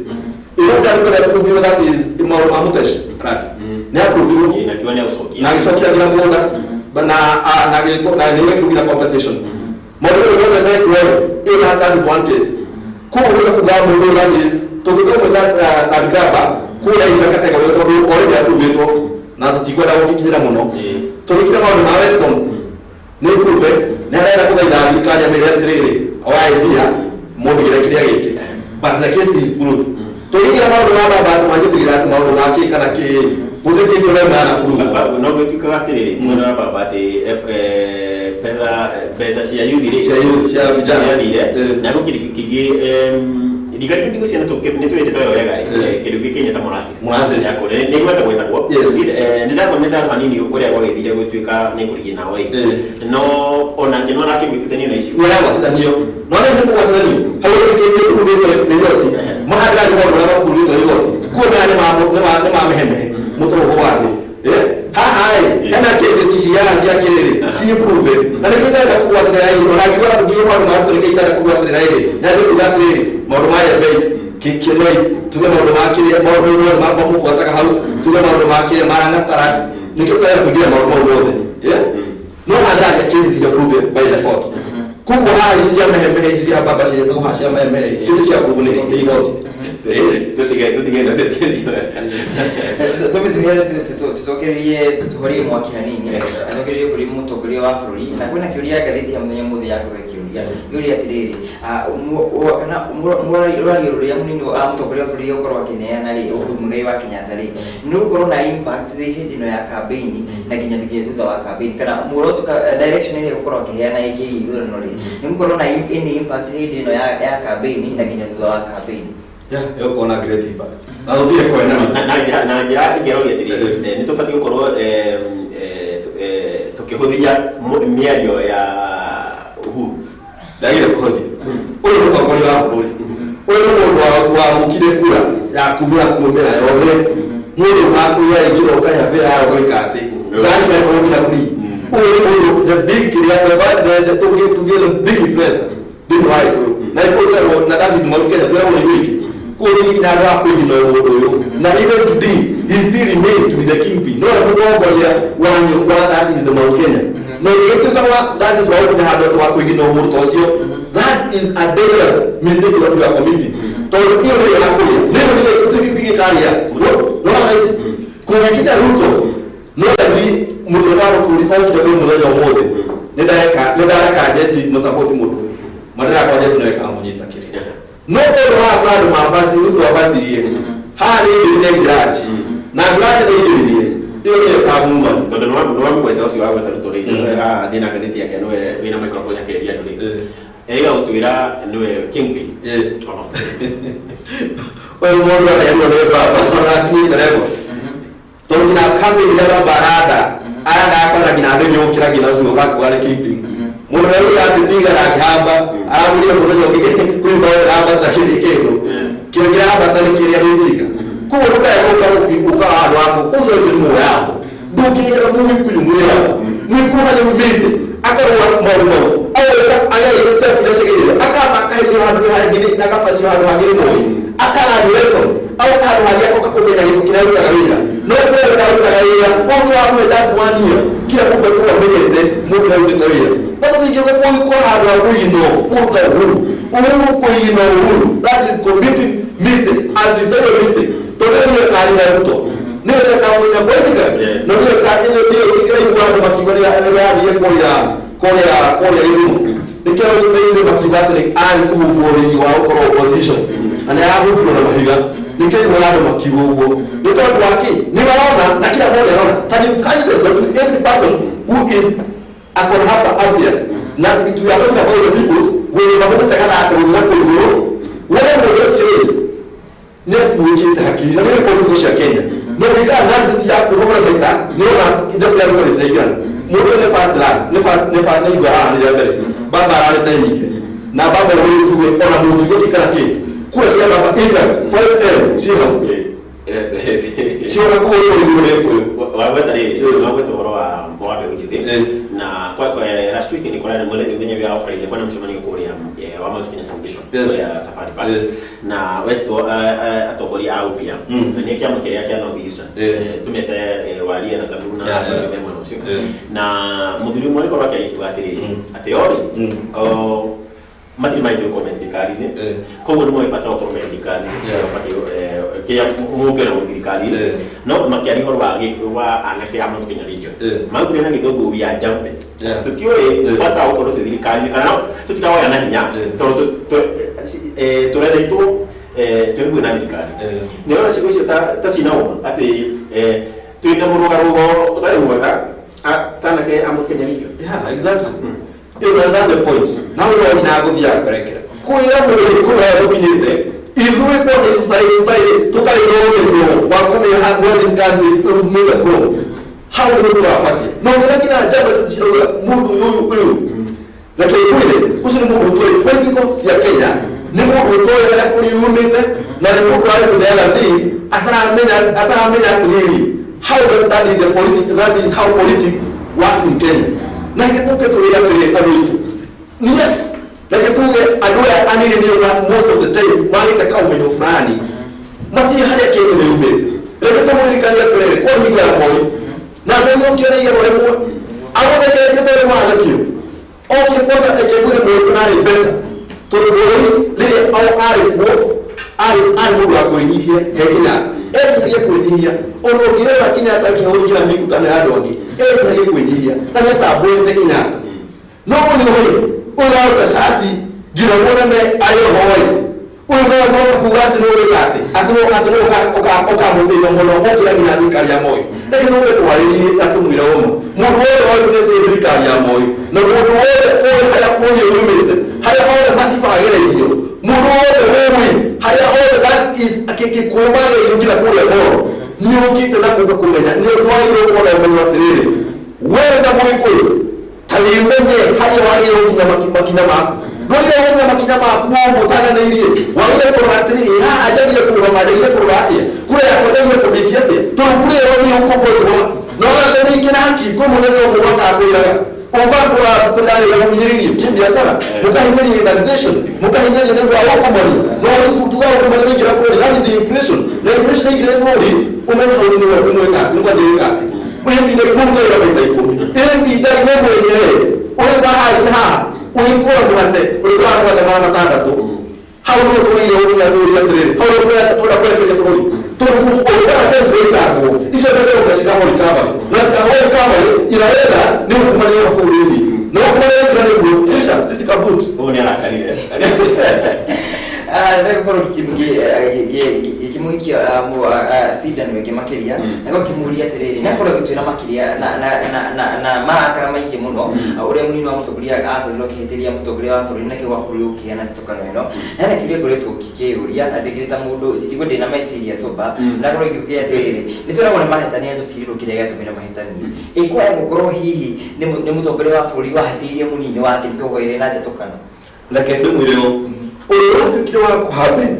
ndio proof that is imara mutash right na proof na kiwani au soki na soki bila muda na niwe kuna compensation model of the neck way in that is one case kwa kugamu that is to go with that graba kula imekata kwa yote already approve na tukikwenda ukikinyira muno to kika maundu ma Weston ni prove na ndio kwa ida ikanya militarily au idea modi kile giki but the case is proof to kika maundu ma baba majibigira maundu ma kika na ki positive sio na proof no gwetu katiriri mwana baba ati pesa cia yuthire cia vijana na gukirikigi digari ndiko ciana to ni twende toyo wega kindu gikenya ta molasses yako ni gweta gwetagwo ni ndako meta manini uria gwagithire gutwika ni kurigi na wai no ona ngino na kigwitithania na icio ni gwatithania no ni gwatithania hawo kesi ku ni yoti mahadra ni mwana ku ni yoti ku ni ma meheme mutoro wani hai kana kesi cia kiriri si prove na ni kitaka kuwathira hiyo na kiwa tugiye kwa mtu kitaka kuwathira hiyo na ndio kuwathira maundu maya bei kikinoi tuge maundu makire maundu ma mufuataga hau tuge maundu makire marangatara nikio tayari kugira maundu wothe no adaja kesi cia prove by the court kuko hai cia meheme cia baba cia to ha cia meheme cia prove ni court tutige na tete so mituhere tusokerie tuhorie mwaki hanini anogerie kuri mutongoria wa bururi na kwina kiuria gatheti ya muthenya muthi ya kurekiuria yuria atiriri kana murari ruria munini wa mutongoria wa bururi ukorwa akineana ri umugai wa Kenyatta ri ni ukorwa na impact hindi no ya campaign na kinya thikie thutha wa campaign kana muroto direction ile ukorwa akiheana iki ithurano ri ni ukorwa na impact hindi no ya campaign na kinya thutha wa campaign yoko na great impact na ndio kwa na njira igeroria tiri ni tufati gukorwo tukihuthia miario ya uhuru ndagira kuhuthia uyu mutongoria wa bururi uyu mundu wa mukire kura ya kumira yone mundu akuya igiro kaya vya gwikati ngari cia kugira free uyu the big the to get the big influencer this why na iko na David Mwaluke tuna wiki kuri na rapo ino yodo na even today he still remain to be the kingpin no wanyo that is the Mount Kenya no that is why we have to work with no more tosio that is a dangerous mistake that you are committing to hiyo ndio hakuli ndio tutipige karia no guys kuna kita Ruto no that mudonaro kuri au kidogo mmoja mmoja ndio jesi msupport mudo madara kwa jesi na kama mnyita kile no kwa bado mavazi mtu mavazi yeye hali ile garage na garage ndio kama mumba tondu no wangu kweta ucio wa tarutori ndina gatheti yake no wina microphone yake ya nduri ega utwira niwe kingpin wewe mmoja anayeona baba lakini dereva tondu na kambi ile barada ada akana ginado nyokira ginazo wakwa kingpin mureo ya titinga na kamba aramulia mureo ngike kuimba hapa tashiri kero kiongea hapa tani kiria ndika ko ruka ya uka hado hapo uso simu yako dukira mungu kuyumwira mungu hali umite akawa maumo aya ile step ya shigiri akama kaidi hado hagini akafasi hado hagini moyo akala niweso au hado hajako kakomenya kinayo kawira no kwa kawira also am that's 1 year kila kwa mwenye mungu na kawira but we give kwa hado hagino mungu huru that is committing mistake as you say your mistake totally kali na Ruto ndio kama ni politika ndio kama ile kwa makibali ya Korea elimu nikiwa ile makibali ni ali kuhubiri wa opposition ana hapo kuna mahiga nikeni wala makiwogo nito wake ni wanaona na kila mmoja anaona tani kaji say that every person who is upon hapa upstairs na vitu ya watu ambao ni people wenye mafuta takana hata wako hiyo wale ndio sio ne kuwekea hakili na mimi kwa kutoka Kenya ne nika analysis ya kuona beta ne na ndio ya kwa Telegram mmoja ne fast line ne fast ne igara ni yale baba ana tayike na baba wewe tu ona mundu yote kana kile kula sio baba internet 5M sio sio na kwa hiyo waweta woroa mboa ujite na kwa last week ni kwa mwele ndenye vya Friday kwa mshomani Korea wa Mount Kenya Foundation ya safari pale na wetu atogori au pia na ni kiama kile yake no Eastern tumete walia na sabuna na mshomani mwanzo na mudiri mwale kwa yake ikiwatiri ateori matri mai jo komendikari ne ko woni mo ipata ko komendikari pati kia muge na komendikari no makiari horwa wa anake amu Kenya region magure na kidogo vya jambe tukio pata ko to dirikari kana tutikawa yana hinya to rede to tuwe na dirikari ne ona siku ta sinao ate tuina murugarugo utari mwega tanake amu Kenya region exactly another point now we are go via correct kuira mu kuira bukinyite izwe ko sai total no wa kumi ha go this country to move from how do you afasi no ngina jambo sisi mundu huyu na kile usini mundu tu political si ya Kenya ni mundu tu ya kuli unite na ni mundu wa ndela ndi atara menya really how that is the politics that is how politics works in Kenya na kituke tu ya siri tabitu yes na kituke adoya anini ni most of the time maita kama mwenye fulani mati haja Kenya ni umete leo tumurikani ya kule kwa hiyo ya moyo na mimi kiona ile wale mo awone ke tete mwana kio o kiposa ekegure moyo kunani better to bori lile au ari mundu akoyihia hekina ndiye kunyihia ono gire lakini hata kinaogira mikutano ya dogi ndiye kunyihia na hata boye Kenya no ni unaota sati jina mwana me ayo hoye unaona kuwati no rekate atino oka mufino mono okira gina dukari ya moyo lakini tuwe tuwalili atumwira omo mundu wote wa kunese dukari ya moyo na mundu wote haya kuye umete haya haya matifa agere hiyo mundu wote wewe haya haya that is akikikumale yingira kule moyo ni ukite na kukumenya ni moyo kwa na moyo atirire wewe na moyo talimenye hali wale makinyama ndoile makinyama kuo mutana na ile wale koratri ajabile kuhamajile kurati kule yakoje kumikiate turukule wani huko bozo no wale ni kina haki kwa mwenendo mwaka akula obakura kudani ya kunyiriri kibiashara mukahimiri taxation mukahimiri ndio wako mali no kutuka kwa mali mingi hapo that is the inflation na inflation ni kile fodi umenya ni weka ngwa jirika wewe ndio mungu ya baitaikumi ile bidai wewe mwenyewe wewe bahari ha uikora mwate ulikuwa mwate mara matatu hauno to ile unia to ile trade hauno to ya toda kwa ile fodi to ulikuwa pesa itago hizo pesa ukashika holi kama na sika holi kama inaweza ni kumaliza kwa ulini na kumaliza kwa nini kisha sisi kabut oni anakalile ndio kwa kimuikia sida ni makiria na kimuria tiriri na kwa gutwira makiria na makara maingi muno ure munini wa mutoguria akoriro kihitiria mutoguria wa bururi na kiwa kuriukia na tokano ino na kiria goretwo kikiuria adigirita mundu ikigo ndina meciria soba na kwa giukia tiriri nitwira bona mahetania tutiriro kiria gatumira mahetania ikwa gukorwo hihi ni mutoguria wa bururi wa hatirie munini wa kitogo ire na tokano lakini ndumwireo ule kitu wa kuhappen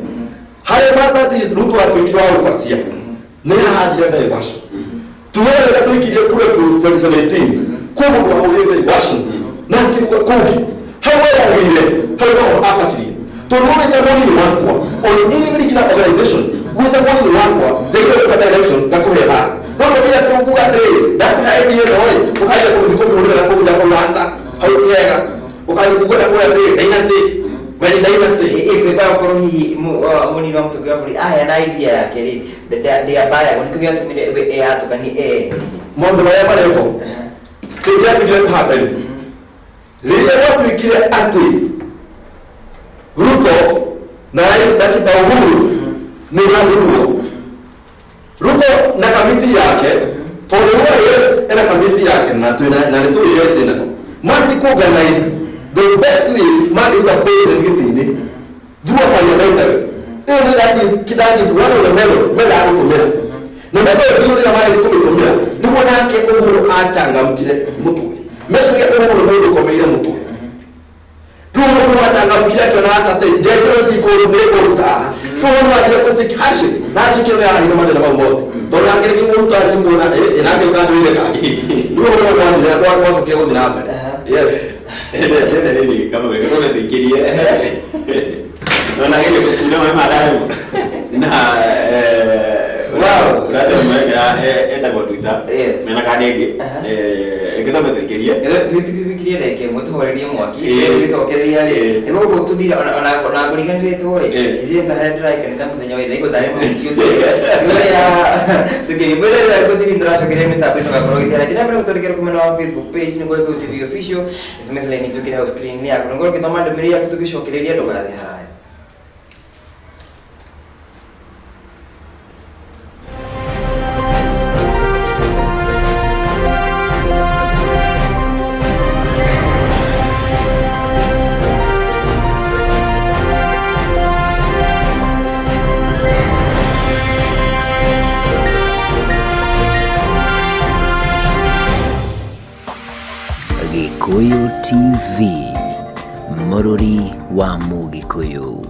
haya mata is rutu atukiwa ufasia ne hadi ya diversion tuwele tukilie kule tu 2017 kwa mtu wa diversion na kitu kogi hawa wile hawa afasiri tunaona jamani ni wako on any particular organization with the money wako they go to direction na kuhela ndio ile tukuga trade that idea ndio ukaja kwa mikono na kuja kwa lasa hauyega ukaja kwa trade dynasty when dynasty ikwa kwa hii munini wa mtogoya buri aya na idea yake ri they are baya when kuya tumire ya tukani mondo ya pale huko kile kitu happen lile watu ikile ati Ruto na kipauhuru ni nani Ruto na kamiti yake Olewa yes ena kamiti yake na tu na tu yes ena mali ku organize the best way mali uta pay the getini do a parliamentary and that is one of the mela hapo mela na mbele ndio ile mali kumitumia ni mwana yake uhuru achangamkire mtu mesha ya uhuru kwa meira mtu Ruto achangamkire kwa nasa te jesu si ko ne ko ta Ruto wa ko si kashi na chikile ya ina mali na mambo Don't get any more time to and I can go to the car. You don't want to was okay with the number. Yes. Come away, go to the kid. Don't I get to know my life? Wow, it's about Twitter. Yes. Menacadegi. Kita betul kiriya. Itu kiriya deh, kayak mutu hari ni mau kiri, ini so kiriya deh. Ego butuh di, anak kurikan dia tu, isi entah ada lagi, kita mungkin nyawa ini, ego tadi mau ciut deh. Itu ya, tu kiri bener, ego jadi interasa kiriya minta apa nak kalau kita lagi, kita perlu kira komen Facebook page ni, ego TV official, SMS lain itu kira screen ni, aku kalau kita mana demi aku tu kisah kiriya doa deh hari. Gikuyu TV, Mururi wa Mugikuyu.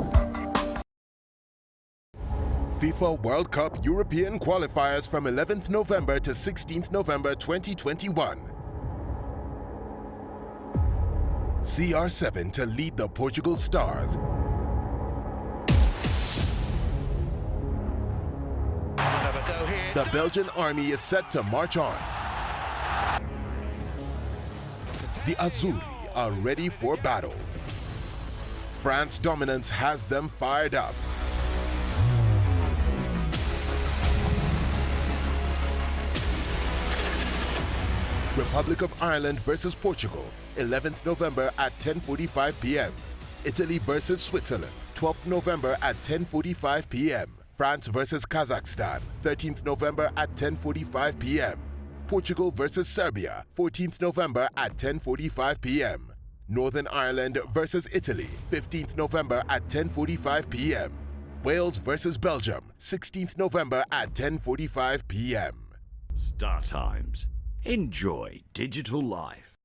FIFA World Cup European qualifiers from 11th November to 16th November 2021. CR7 to lead the Portugal Stars. The Belgian army is set to march on. The Azzurri are ready for battle. France dominance has them fired up. Republic of Ireland versus Portugal, 11th November at 10:45 p.m. Italy versus Switzerland, 12th November at 10:45 p.m. France versus Kazakhstan, 13th November at 10:45 p.m. Portugal versus Serbia, 14th November at 10:45 p.m. Northern Ireland versus Italy, 15th November at 10:45 p.m. Wales versus Belgium, 16th November at 10:45 p.m. Star Times. Enjoy digital life.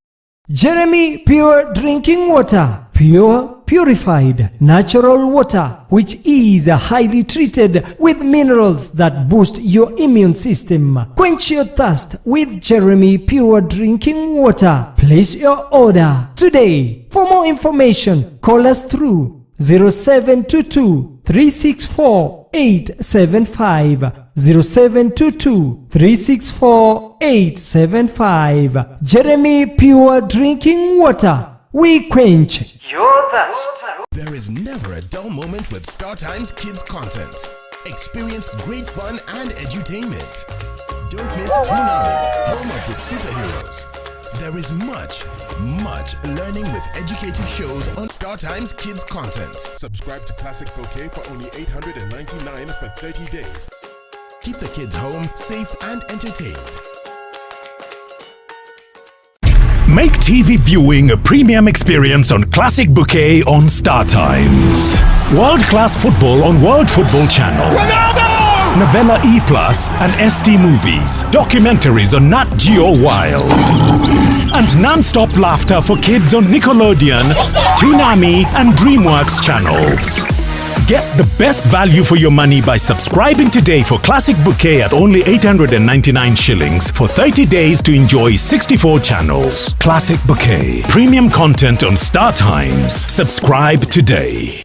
Jeremy Pure Drinking Water. Pure, purified, natural water, which is highly treated with minerals that boost your immune system. Quench your thirst with Jeremy Pure Drinking Water. Place your order today. For more information, call us through 0722 364 875. 0722 364 875. Jeremy Pure Drinking Water. We quench your thirst. There is never a dull moment with Star Times Kids content. Experience great fun and edutainment. Don't miss Toonami, home of the superheroes. There is much learning with educative shows on Star Times Kids content. Subscribe to Classic Bouquet for only $899 for 30 days. Keep the kids home, safe and entertained. Make TV viewing a premium experience on Classic Bouquet on Star Times. World-class football on World Football Channel. Ronaldo! Novella E+ and ST Movies. Documentaries on Nat Geo Wild. And non-stop laughter for kids on Nickelodeon, Toonami and DreamWorks channels. Get the best value for your money by subscribing today for Classic Bouquet at only 899 shillings for 30 days to enjoy 64 channels. Classic Bouquet. Premium content on Star Times. Subscribe today.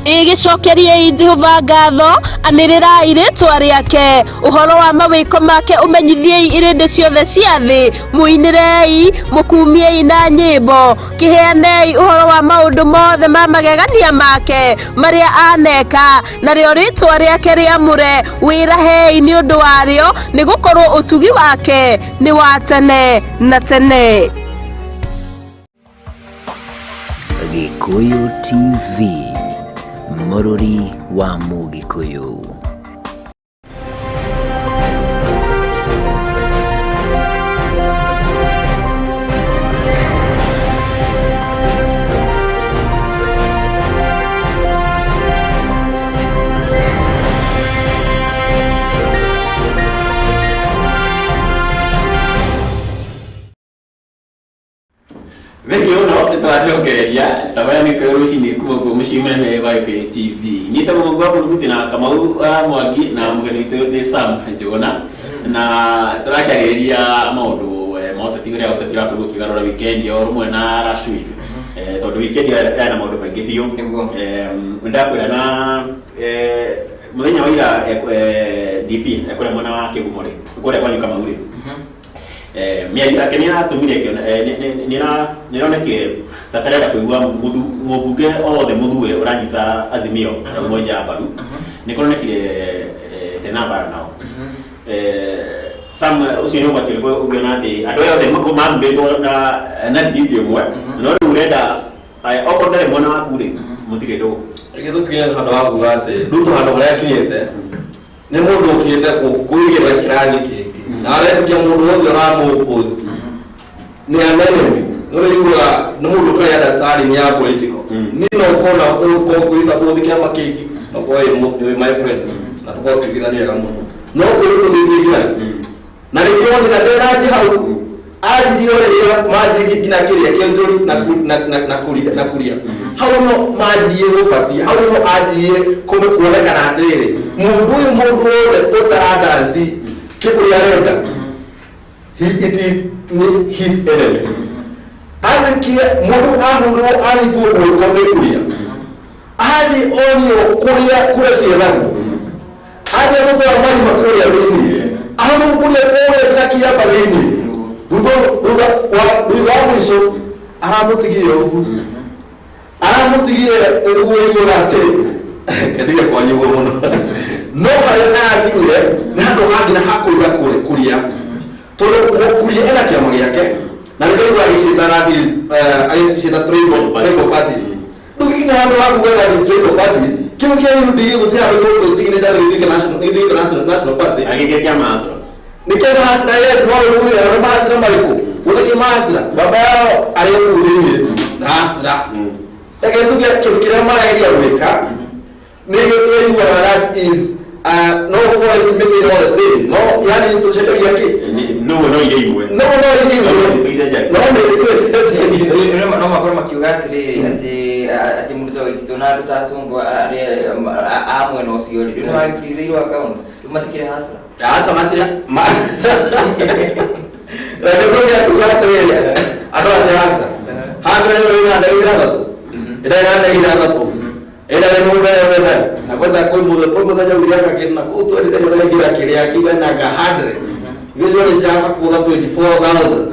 Igicokerie Jehova ngatho anirira iritwa riake uhoro wa mawiko make umenyithie irinde ciothe cia thi muinirei mukumiei na nyimbo kiheanei uhoro wa maundu mothe ma magegania make maria aneka nario ritwa riake riamure wirahei ni undu wario ni gukorwo utugi wake ni wa tene na tene. Gikuyu TV, Mururi wa Mugikuyu. Tabaya ni Gikuyu Ruciini Kamau mushimene wa Gikuyu TV. Nita Mwangi Munuku na Kamau Mwangi na mgeni ni Sam Jona na turakiageria maundu motetigira utetira kuruki garora weekend yo rumwe na last week. Tondu weekend ya maundu maingi biu. Ndakwira na muthenya wa ira DP ekore mwana wa Kigumore. Kore kwa nyuka mauri. Miari yake ni atumire nironekire tatarenda kuigua mubunge othe muthure uranyita azimio na umoja baru nikoronekire tenaba nao Sam usione kwa telefoni ugiona ati andu othe mambetwo na titi mwe no urenda okondere mwana waku ri mutire ndo githukinya handu wa kuga ati nduto handu haria kinyete ni mundu ukinyete kuigira kirani kingi na aretikia mundu wothe uramu-oppose ni anenemy no igua no mundu kwa understand ni ya political ni no kona uko kuisupport kiama kingi no kwa my friend na tukao tukithania kama no ko ndio na nikiona na denaji hau aji yore maji gina kiria kienjori na kuria hau no maji yero fasi hau no aji kome kuonekana atere mundu wothe totara Kikuyu arenda it is his enemy. Azikia mundu ahudu ani tu ukone kuria. Ali onyo kuria shiragu. Ali mtu amani makuria nini? Amu kuria kila kiapa nini? Dudo mwisho aramutigie huku. Aramutigie ugo late. Kadia kwa yugo mono. No haya kinyire na ndo hagi na hakuira kuria tolo kuria ena kiama yake na ndio agishitana ayitishita tribal parties dukina ndo haku whether tribal parties kiukia yudi gutia ndo signature national party agigekia maso nikena hasra yes no huyo na hasra mariko ukaki hasra baba yao aliyekuudhimie na hasra lakini tukia kirukira mara ile weka nigga that is no forest making all the same no yani tushete yake no ile iwe no makoro makiugatire ati mundu tawitito na rutasongo ari amwe no siori no ai freeze your account umatikire hasa matira radio ya kugatire ado hasa ndio ndio ndio eda le mundu wewe na kwanza kwa muda ugira kakina kutu alita ndio ngira kiria kiba na 100 vile ni shaka kwa 24,000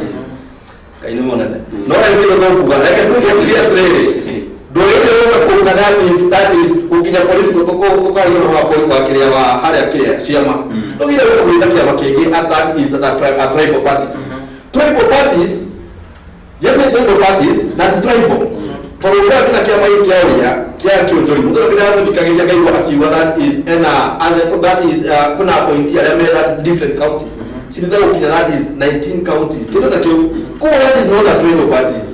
kaini mona no ile ndio kuga lakini tukiatia trade do ile kwa that is ukinya political toka hiyo wa kiria wa hali kiria shema ndio ile kwa kuitakia makeke that is that tribal parties yes ni tribal parties not tribal for what kina kiama hiki kia kiutori mtu ndio ndikageja kaiwa akiwa that is and that is kuna point ya that different counties sinza ukinya that is 19 counties kile takio kwa that is not a tribal parties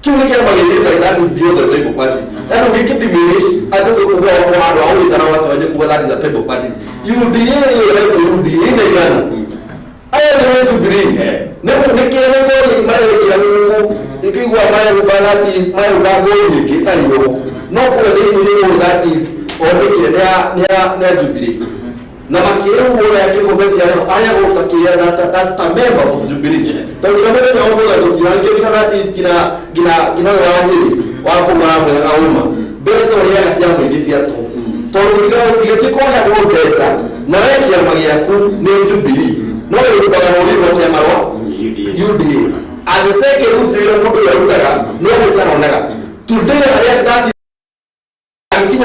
kiuni kiama hiki that is beyond the tribal parties and we can diminish atu kwa watu au itara watu waje kwa that is a tribal parties UDA ile gana aya ni to bring nikile ngo mara ya Mungu ikigwa maya balati is maya bagoni kitari yo no kwa ni that is only ne Jubilee na makiro wala yake kwa basi ya aya utakia that a member of Jubilee to kama ni hapo ndio kiwango that is kina wahili wapo mara na uma besa wale ya siamu ndisi ya to ndio kwa ya pesa na yake ya magiaku ni Jubilee no ile kwa wale wa marwa UDA and the second route ile mtu ya rugaga no msana onaga today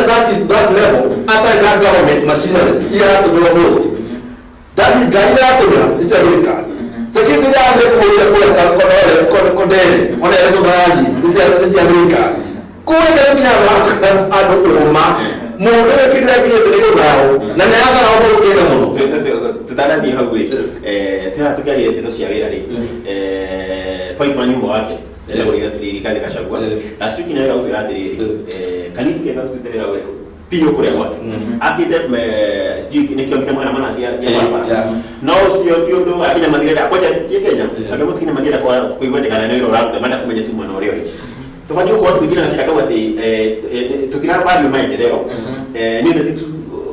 that is that level after that government machineries here to know that is gaida hapo is America secretary ande kwa kodele ona ile baraji is America kuweka kinyama adoma mundu kidira kinyete gao na nyaga na obo kega muno tutana hawe tena tukalie teto cia wira ri point manyu wake ndio ndio kazi kashagwa na siku kinaenda utirati kanini kega tuterera wewe pio kure gwake akite sijui nikio mtamwana maana cia no sio tio ndo akinya mathira kwaja tie Kenya ando mutikina mathira kwa kuigwete kana nero raute manda kumenya tu mwana ore tufanye kwa watu wengine wanashika kama ati tutirara bali maendeleo ni ndio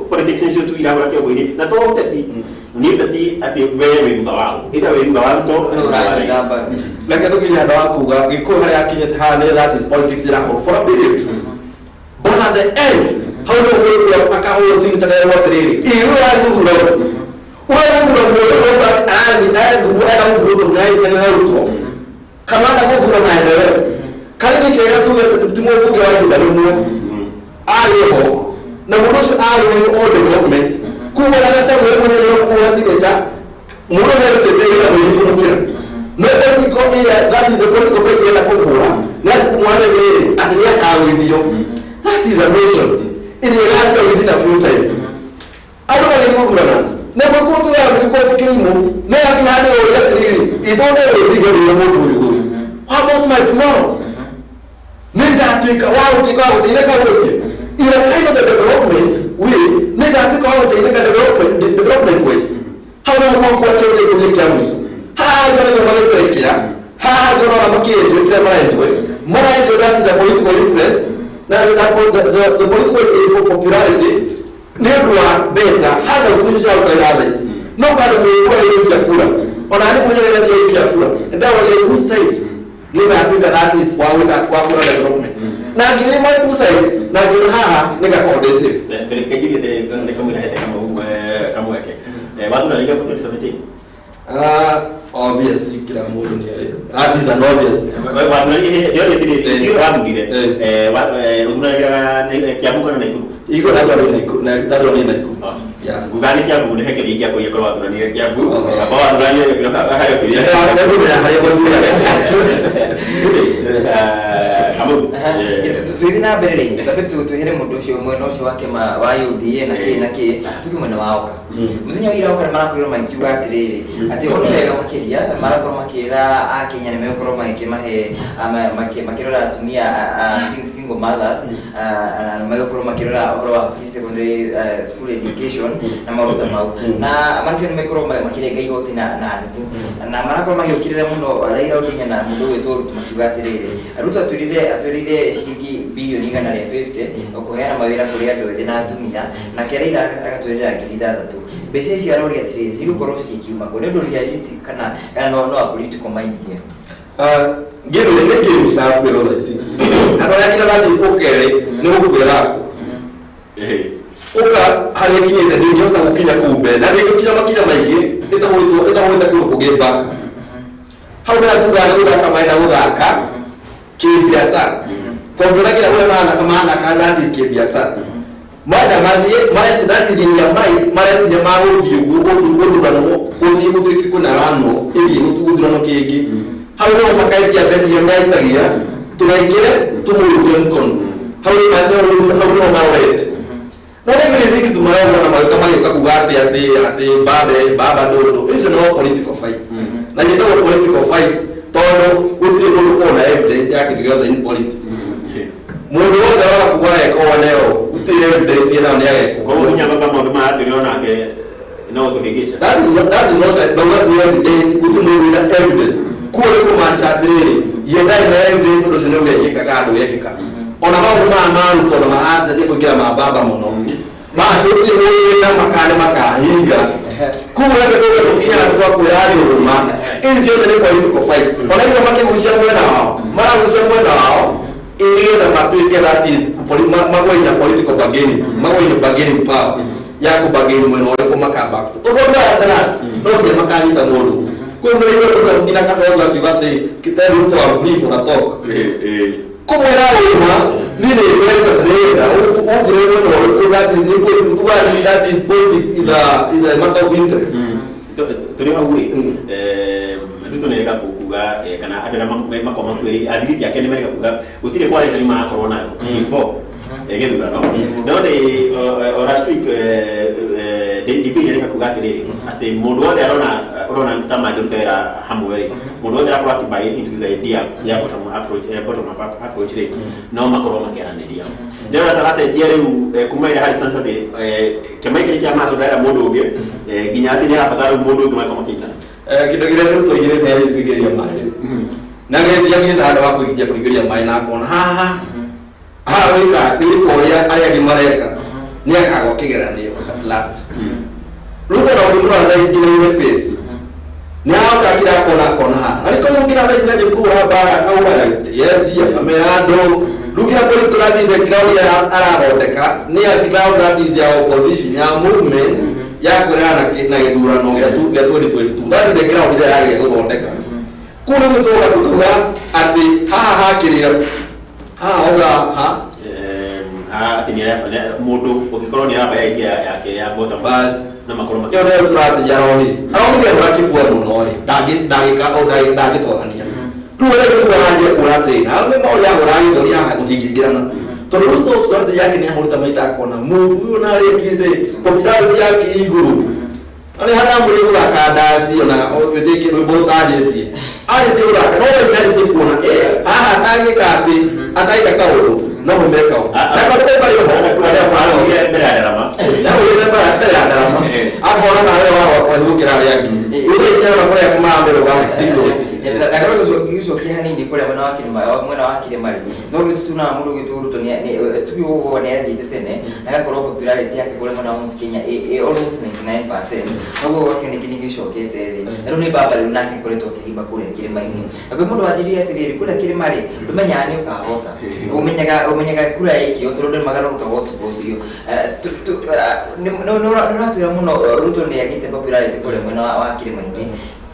politics ndio tu ila kwa kwa na to tati ni tati ati wewe ndio wao ida wewe ndio wao to na kitu kinyanda wakuga giko hari akinyete hane that is politics ira for a period but at the end how do you feel akaho sing tadere wa tiriri iwe agudo ndu era ugudo ngai kana ruto kama na ugudo maendeleo kali kega tu timo kuge wa ndalo ayo na mudoshi ayo all development kuwa na sasa wewe mwenyewe kwa signature mudo na teteri na wewe kumukira no political here that is the political fight ya kokura na kumwale yeye asinia kawe ndio that is a nation in a country within a few time ado wale ngurana na mkutu ya mkutu kilimo na yakihade ya trili idonde wewe diga ni mudo huyo how about my tomorrow nenda tika wao tika ile kaosi ile kind of development we nenda tika wao ile development ways how na kwa kile kile kiamuzo jona mageserekia jona makiyeje kile mara hiyo that is a political influence na the political popularity ndio besa hata kunisha ukairalis no kwa ndio ya kula onani mwenyewe ndio ya kula ndio wale good side ni Africa that is why we got kwa development na gile mai two side na gile nika conducive kejili tele kama ile hata kama wake watu wanalinga kwa 2017 obviously kila mmoja ni that is an obvious watu wanalinga ndio ndio watu ngine unalinga kiamuko na Nakuru iko ndio ni Nakuru ya gugani kia bude heke dia kwa yako watu wanalinga kia bu apa watu wanalinga bila hayo pia tuithi na mbere ri tabe tuhere mundu ucio mwena ucio wake wa UDA na ki tuki mwena wa oka muthenya ira oka marakorwo makiuga atiriri ati ono wega makiria marakorwo makira Kenya ni mekorwo makimahe makirora atumia single mothers na mekorwo makirora ohoro wa free secondary school education na maruta mau na marikio mekorwo makirenga igoti na ndutu na marakorwo magikirira muno Raila Odinga na mundu wetu Ruto makiuga atiriri Ruto atwirire shilingi bilioni 150 okuheana mawira kuri andu ethĩ na atumia na Raila agatwirira ngiri 3 mbeca ici arori atiriri zigukorwo cikiuma ko nĩ ũndũ realistic kana no political mind here game the game start with all this ando yakina that is okay no kukwera oka hari kinyete ndio utakukinya kumbe na ndio kinya makinya maingi itahuita kugemba hauna tugana gudaka maina gudaka kibiashara kwa kila wewe maana that is kibiashara mada mali that is in your mind mali si jamaa uko kuna rano ili utudurano kiki hauna makaiti ya pesa yanaitagia tunaingia tumurudie mkono hauna mawete na every things tomorrow na kama nikakugati ati baba dodo is no political fight na ndio political fight todo utribulo kuna evidence yake together in politics mundu wote wa kuwae kwa leo utire evidence yana yake kwa hiyo nyamba kama ndo maana tuliona yake no tukigisha that is not the evidence utumuru na evidence kule kwa maanisha training yenda na evidence ndo sio yake kagado yake ka ona mambo maana tona maasa ndipo kila mababa muno ma tuti na makale makahinga kuwa ndio tukinya kwa kweli ruma hizi zote ni political fights ona hiyo makigushia mwena wao mara gushia mwena wao ile na matuike that is magwenya political bargaining magwenya bargaining power yako bargaining mwena wale kwa makaba ugonga at last no ni makanita modu kwa hiyo ndio kuna kaza kibate kitabu mtu wa free unatoka kumwera wema nini pesa reda ujire mwena that is important that is politics is a matter of interest tuli hauri ndio tunaelekea kuga kana andå arä a makoma kwä athiriti ake nä mereka kuga gå tirä kwarä nä marakorwo nayo gä thurano no nä DP nä reka kuga atä rä rä atä må ndå wothe arona ta mangä ruta wä ra hamwe må ndå wothe arakorwo akä into this idea ya bottom up approach rä no makorwo makäaranä ria nä rona taracenjia rä u kuma ä rä harä sansa atä kä ma ikä rä kä amacondaä må ndå å ngä nginya atä nä arabatara rä u må ndå å ngä makorwo makä kindo kire tu toigire te ari kuigeria mai na ngeithia nginya handu ha kuigeria mai na kona haha wika tiri koria aria gimareka ni akago kigeranio at last ruto na kimura dai gine face ni aka kira kona ha ani ko ngina basi na jibu hapa au yes ya kamerado looking at political that the crowd ya arathondeka ni a crowd that is ya opposition ya movement ya kurana na githurano ya 2022 that is the crowd that ya guthondeka kuna gutoka kuga ati hakiria ati ni mundu ukikorwo ni araba idea yake ya bottom bus na makoro makio na strategy aroni rakifua muno ndagitorania ruole kuaraje kurate na ni mauri ya urani doria uthingirana tondu rusto strategy yake ni ahurita maita kona mundu uyu na rekite popularity yake iguru ani hana muri guraka ndasi ona withike rwimbo rutajetie ari ti guraka no wezi ndi kuona aha tagikati ataika kaundu no humeka na kwa sababu pale hapo ile mbele ya darama na ile mbele ya darama hapo na wao kwa hukira yake ile jana kwa ya kama mbele kwa ndio na kama hizo kihani ni pale mwana wake mali ndio tuna mundu gituru to ni tuyo ne yathi tene na kwa popularity yake kule mwana wa Kenya almost 99% ndio wake ni kinigi shokete ile ndio ni baba lunake kule to kihiba kule kile maini kwa mundu wajiria thiri kule kile mali umenya ni ukahota umenyaga kura iki otorode magaruka gotu gocio no ratira muno ruto ni yagite popularity kule mwana wa kile maini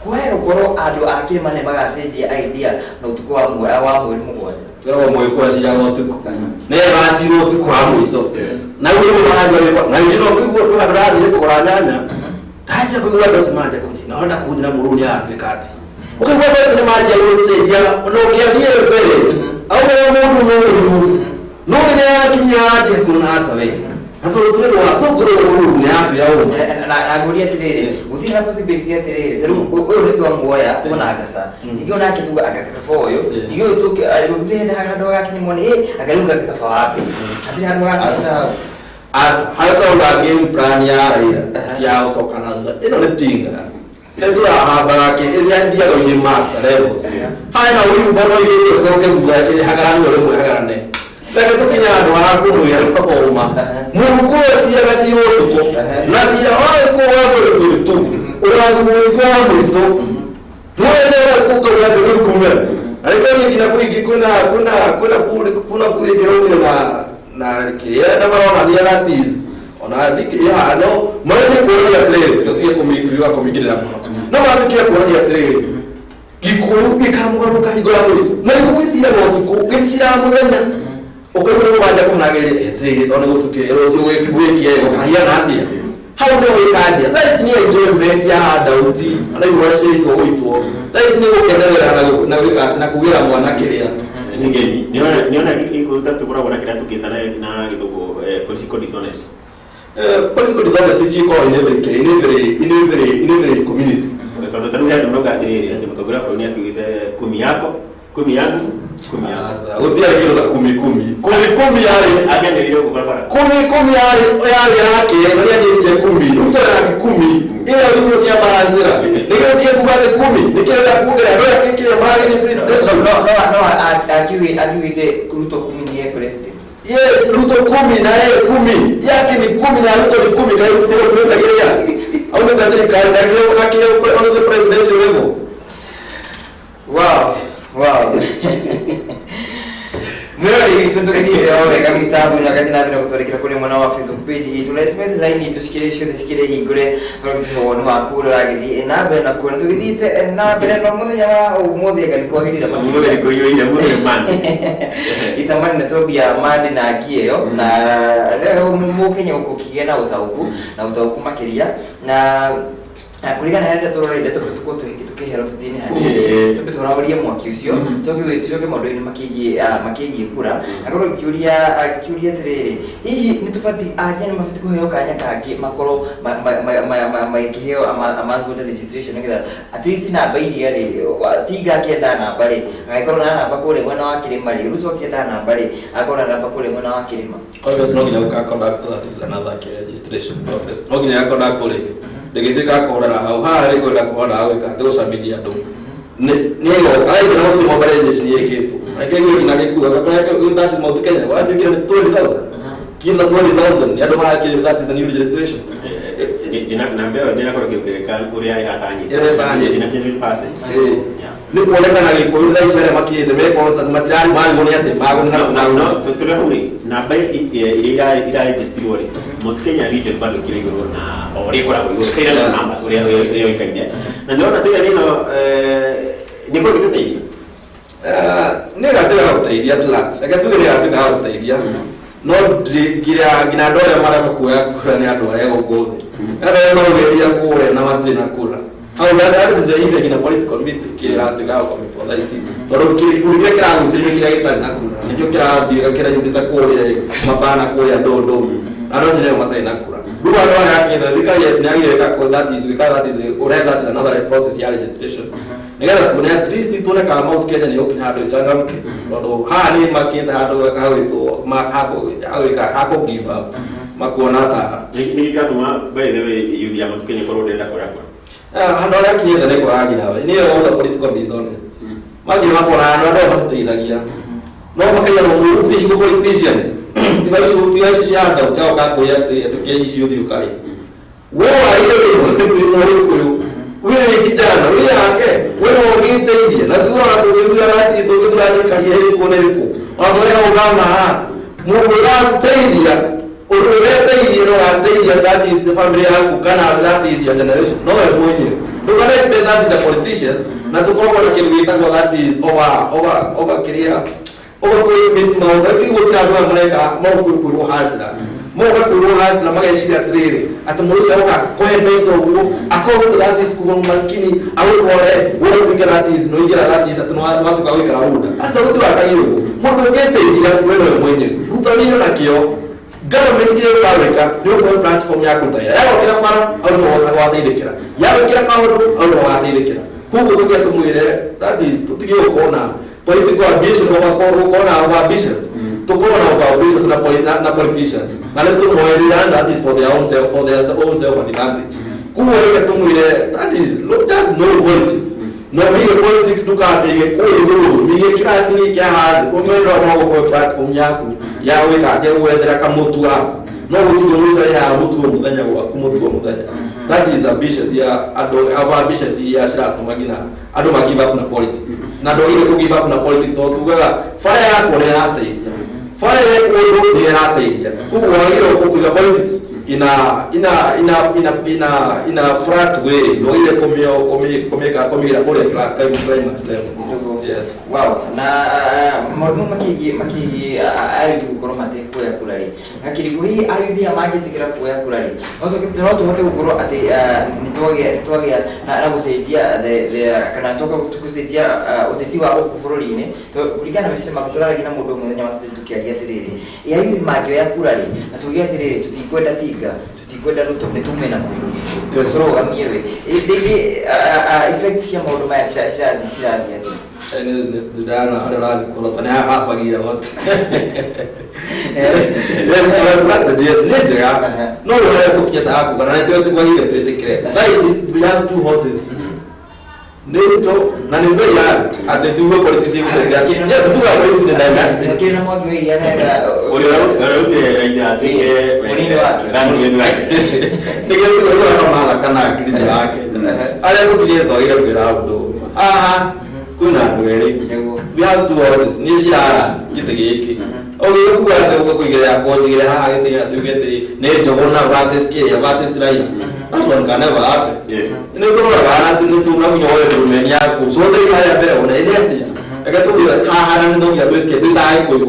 kwa gukoro andu akire mane magacenjia idea na utuko wa mweri mugwanja turawo mweri kwa cia gotuko ne basiro tuko ha muico na uyu bahaje na ngino kwigwo tuhadarathire kugura nyanya ndaje kwigwa ndosimanje kuji na nda kujira murundi afikati ukigwa bese ne maje yoseja no kialie mbere au mundu mundu no ne yakinyaje kunasa we Atoro tule wa togoro ne atu ya umu na goria tirere utina possibility tirere teru oyo ne to ngoya kona agasa ndigio na kitu akakafoyo ndigio tuke alibugire na hado gakinyi mone agaruka kafa wapi atiri hado gakasa as hata la game plan ya raia tia usokananga ino ne tinga ndio habara ke ile ndia go ni master levels haina uyu bano ile soke vuga ile hagarani ole mu hagarane Laka tukinya ndo hakuno ya pakoma. Muruko siya gasi wotuko. Nasiya wale ko wazo le tu. Urangu kwa mwiso. Noelewa kuko ya ndio kumbe. Alikoni kinakuigi kuna puli kironi na kiera na mara ni latis. Ona diki ya no mmoja kwa ya trail ndio kumitwa kumigire na mkono. Na watu kia kwa ya trail. Gikuyu ikamugaruka higora mwiso. Na ikuisi ya wotuko kishira muganya. Ukabona maja kunageria ete tone gutukero cio wikie ukahia na atia hau no ikaje that is near enjoyment ya dauti ana yuwashirito uitwo that is near ukendelera na wika na kugira mwana kiria ningeni niona iko tatu bora bona kiria tukitana na githugo political dishonest political dishonest is called in every community tondu tanu ya ndo gatiriri ati mutogora fulani akiwite kumi yangu Asa, utia kilo za 10 yale agendeleo kwa barabara 10 yale yake nani ni 10 mtu ana 10 ile ndio ya barazira ndio kubate 10 nikienda kuongea ndio kile mali ni president no akiwite Ruto 10 ni president yes Ruto 10 na yeye 10 yake ni 10 na Ruto ni 10 kwa hiyo ndio tunatakiria au ndio kari na kile on the presidential level wow Mwari tuntukire aho gamitabu nyakati nabira kutorekera kuri mwana wa Facebook page yitu na SMS line tushikire higure kwa kutuona wakuru agidi enabe na kuna tugidite enabe na mundi nyama umuthi gani kwa gidira mundi ko yoira mundi man itamani na tobia mandi na akieyo na leo mu Kenya uko kigena utauku makiria na Kulingana na tũrore tuko tukihero tutini hani tũraũria mwaki ũcio tũkĩwĩtio maũndũ-inĩ makĩgie kura akorwo kiuria thirĩrĩ hihi nĩ tũbati anya nĩ mabati kũheo kanya kangĩ makorwo makĩheo voter registration nĩgetha at least namba iria rĩ tiga kĩenda namba rĩ agĩkorwo na namba kũrĩa mwena wa kĩrĩma rĩ rĩu tũkĩenda namba rĩ akorwo na namba kũrĩa mwena wa kĩrĩma obviously no nginya conduct that is another registration process no nginya conduct rĩngĩ ndĩgĩtuĩka kũrora hau haha nĩ kwenda kuona gũĩka atĩ gũcambithia andũ nĩyo aici na gũtuma mobilization yĩkĩtwo akĩgĩo nginya gĩkuo agakorwo that is Mount Kenya watuĩkire nĩ 20,000 give the 20,000 nĩ andũ marakĩrĩ that is the new registration ndinakorwo gĩũkĩrĩka ũrĩa ĩratanyĩte nĩ kuonekana gĩkũyũ thaa ici arĩa makinyĩte me constant matirarĩ marigwo nĩ atĩ tũrĩa hau rĩ namba iria iraregistrirwo rĩ Mount Kenya region bado ĩkĩrĩ igũrũ na ũrĩa ĩkoragwo igũrũ kĩrĩa na numbers ũrĩa yoĩkaine na ndĩrona tĩra ĩno nĩ kwa gĩtũteithia nĩ gatuĩka gũteithia at last reke tuge nĩ gatuĩka gũteithia no nginya andũ arĩa maraka kuoya kura nĩ andũ arĩa gũkũ thĩ andũ arĩa marũgĩrĩria kũrĩa na matirĩ na kura au that is the even in a political mistake ĩratuĩka gũkomitwo thaa ici tondũ kĩrĩa kĩragucĩrĩria kĩrĩa gĩtarĩ na kura nĩkĩo kĩrathiĩ kĩranyitĩte kũrĩa mabana kũrĩa ndũndũ andũ acio nĩo matarĩ na kura rĩu andũ arĩa akinyĩte thirikari yes nĩ agĩrĩire gwĩka that is another process ya registration nĩgetha tuone at least tuone kana Mount Kenya nĩ ũkinya handũ ĩchangamke tondũ haha nĩ makinyĩte handũ hagwĩtwo hakũ give up makuona ta nĩ gatũma by the way youth ya Mount Kenya korwo ndenda kũrĩa handũ arĩa akinyĩte nĩ kwaga nginya we nĩyo all political dishonest mathi makona andũ arĩa matũteithagia no makaiya no mũruti hingo politician tiga ici cia andũ ũkaoka kwĩya atĩ kĩici ũthiĩ ũkaĩ wewe ile wewe kijana wewe yake wewe ungiteithia na tuona tugithura thirikari ĩrĩkũ nĩ ĩrĩkũ wabore ugana mungu gateithia ureteithia no gateithia that is the family yaku kana that is your generation no wewe mwenyewe ndukana expect that is the politicians na tukorwo na kĩndũ gĩtagwo that is over kĩrĩa overpayment maũndũ kĩgũkĩra andũ amreka maũkũrwo hasira moga kũrwo hasira mageciria atĩrĩrĩ atĩ mũndũ ũcio oka kũhe mbeca ũguo akorwo that is kuga maskini agũtware wewe kuingira that is no ingira that is atĩ no watuka gwĩkara runda asa ũtiwakagia ũguo mũndũ ũngĩteithia wewe mwenyewe rutarĩire na kĩo government ile kaweka ndio kwa platform yako tayari yao kila mara au wateithĩkĩra yao kila kaũndũ au wateithĩkĩra kuguo tukia tumwire that is tutige kuona political ambition over ambitions tukona over ambitions na politicians na leto moelia that is for their own self advantage kuweka tumwire that is just no politics no mige politics tukamige kuyo mige kirasi kya hard komendo na kwa platform yako yawe kati wethera kamutu wako no utigumuza ya mutu muthenya wa kumutu muthenya that is ambitious ya ambitious ya shiratu magina ado give up na politics na do ile give up na politics to tugaga fara yako ni yateithia fara yako ni yateithia kuko hiyo kuko politics ina frat way do ile komeka kule climax level yes wow na maũndũ makĩgie ayuthi gũkorwo matekuoya kura rĩ gakĩrĩgo hihi ayuthi magĩtĩkĩra kuoya kura rĩ no tũhote gũkorwo atĩ nĩtwagĩa na gũcenjia kana tũgũcenjia ũteti wa gũkũ bũrũri-inĩ kũringana na mĩcema tũraragia na mũndũ mũthenya wa citĩ tũkĩaria atĩrĩrĩ ayuthi mangĩoya kura rĩ na tuge atĩrĩrĩ tutikwenda tinga tutikwenda Ruto nĩtumena mũndũ witũ tũrũgamie we effects cia maũndũ maya cirathiĩ Dana already called and half a year what yes strategy yes nature no way to get up but I tell you what you take care that is we have two horses Neto na ni very hard at the two politicians yes two are waiting the dynamic kile mmoja wewe yanaenda raia mwenendo wake rangi yake ndio kama kana kiliza yake ale tukileta ile kwa auto kuna andũ erĩ we have two horses ni jira gĩtĩ oge kuata ũkũigĩra yakojigĩra haha gĩtĩ atugĩtĩ nĩ njogona versus kĩrĩa versus Raila atwan kana wapi nĩ tũroraga atĩ nĩ tunagunya ole ndũmeni yaku sote haya mbere ona ĩnĩ atĩa akatũgira haha nĩ ndogia twĩtĩkĩre tũtaĩ kũyũ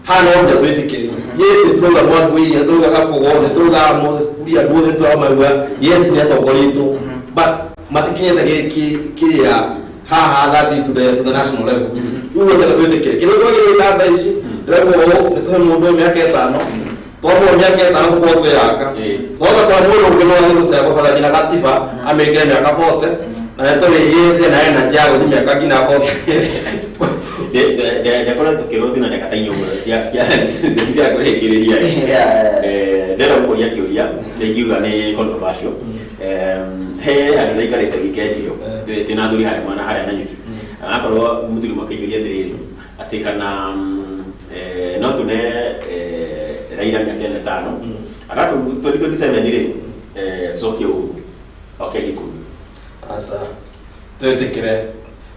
hana ndogia twĩtĩkĩre yes turoga mwangu hii turoga kafogo turoga Moses kuria duothe twa maua yes nĩ atongorĩtwo but matikinyete kiria haha that is to the national level uwe tata twetekire kile twagire tanda ici rego nitwe mundu miaka 5 tomo miaka 5 tuko yaka thoda kwa mundu ngino ngusema kwa fadha jina katifa amerika miaka 40 na nitwe yese na ena jago di miaka kina 40 de kora tukiroti na dakata inyo sia kurekereria ndera ko yakiuria tegiuga ni controversial he ari like rete wikendi yo tena thuri hari mwana hari ananyuki akorwo muturi makiuria thiri atikana no tune raira miaka 5 alafu 2027 nile sokio okay Gikuyu asa tetekire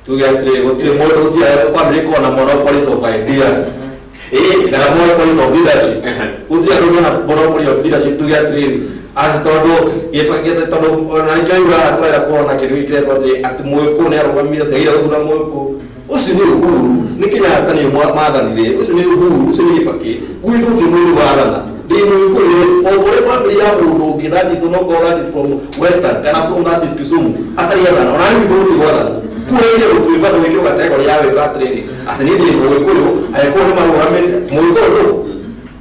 tugatire gotire modo utia family ko na monopolies of ideas kana monopolies of leadership utia na monopoly of leadership tugatire as todo yefagete todo na kaiwa atraya kuona kitu kile tote atimoyeko ne arogamira teira udura moyeko usini uhuru nikinya tani madhanire usini uhuru usini ifake uitu timudu barana dimo is over family ya mundu that is no that is from western kana from that is Kisumu atariya bana onani bitu wala kuye kutuika tumekio kategori yawe katreri asinidi moyeko ayeko ne maruhamete moyeko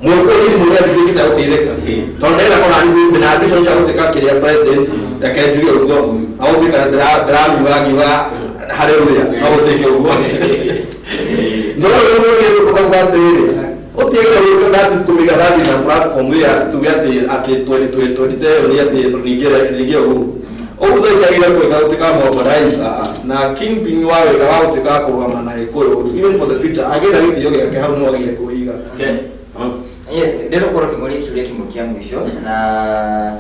Mwoko hili mwenye biziki ta utileka. Tondela kona ndu na addition cha uteka kiria president ya kajuyo ugo. Au tika drama wagiwa haleluya. Au teke ugo. No no kwa tele. Uteka ugo that is kumiga that na platform where to get at 2027 ya Nigeria ugo. Ogo za ile kwa uteka mobilize na kingpin wawe kwa uteka kwa maana iko even for the future agenda hiki yoga yake hao no wagile kuiga. Okay. Yes, ndero kora kingori kiuria kimukia mwisho na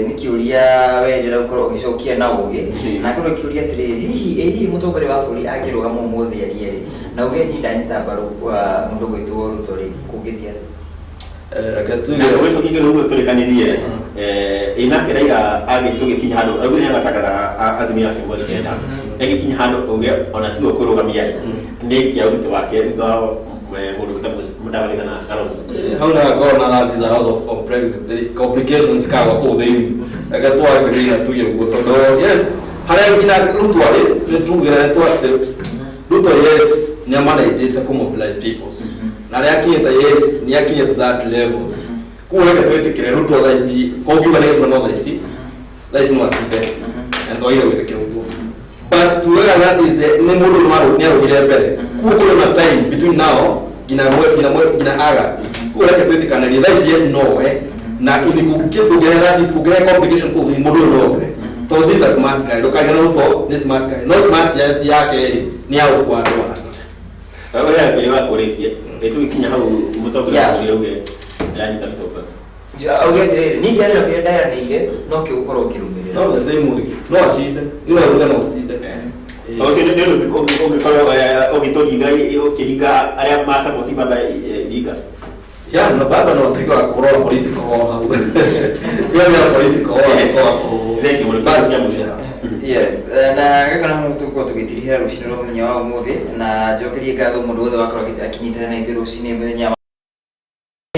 nikiuria wendera ukoro ugicokia na ugi na koro kiuria tiri hihi mutongore wa buri agiruga mumuthi arieri na uge ni ndanyita mbaru kwa mundu gwitwo Rutori kungithia akatuge weso kigero ugo tulikanirie inake raiga agitugikinya handu agwire agatakaga azimia yake mweri kenda egikinya handu uge ona tu okurugamia ni kia uruti wake ndo mudawarika na Kalonzo hauna gona that is a lot of Brexit complications kawa ko thini agatwa agreea tuye gotodo yes hara ina Ruto ale tugira to accept Ruto yes ni amana ite to mobilize people na yakinyeta yes ni yakinyeta that levels kuweka twetekire Ruto thaisi ko giwa ne no thaisi no asibe and oyo weteke ugo but tuweka that is the ni mudu maro ni arugire mbere kuko na time between now ina August kuweka twetekana ni thaisi yes no na ini kukesi kugera that is kugera complication ko ni mudu no so this is smart guy lokagana Ruto ni smart guy no smart yes yake ni au kwa doa wewe yake wa kuretie etu ikinya hau mutogora uri uge yani tabitoka auge tere ni jana no kenda ni ile no ke ukoro kirumirira no the same way no aside ni no tuka no aside Osi ndio biko kwa ogitori gai okiriga aya masa motiva ba liga ya no baba no tuka kwa political hau ya political hau reki mo basi yes na gakana no tuko tugitirihira rucini ro muthenya wa umuthi na njokerie ngatho mundu wothe wakorwo akinyitana na ithiru rucini muthenya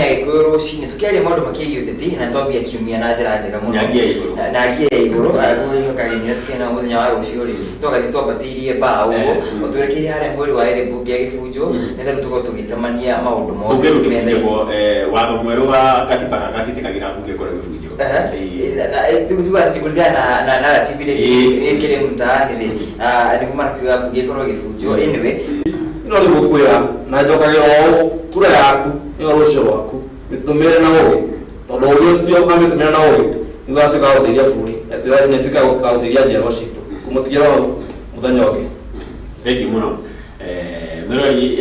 ya Gikuyu Ruciini tukiaria maundu makigie uteti na twambia kiumia na njira njega muno na ngia iguru agwihokaginia tukena muthenya wa rucio ri twagathiĩ twambatiirie mbaa uguo utwerekeire haria mweri wa eri mbunge ya Gĩbunjo nĩgetha tukorwo tugitamania maundu mothe methego watho mweru wa katiba gatitĩkagĩra mbunge ĩkorwo Gĩbunjo tugutuga kulingana na narrative ile kile mtaani ri ni kumana kiuga mbunge ĩkorwo Gĩbunjo anyway no ni gukuya na njokagĩra kura yaku ni rucio rwaku mitumire na ugi tondu ugi ucio amitumire na ugi ni gatuka guteithia bũrũri ati ni tuka guteithia njero citu kumutigira muthenya ũngĩ rĩngĩ mũno mĩrori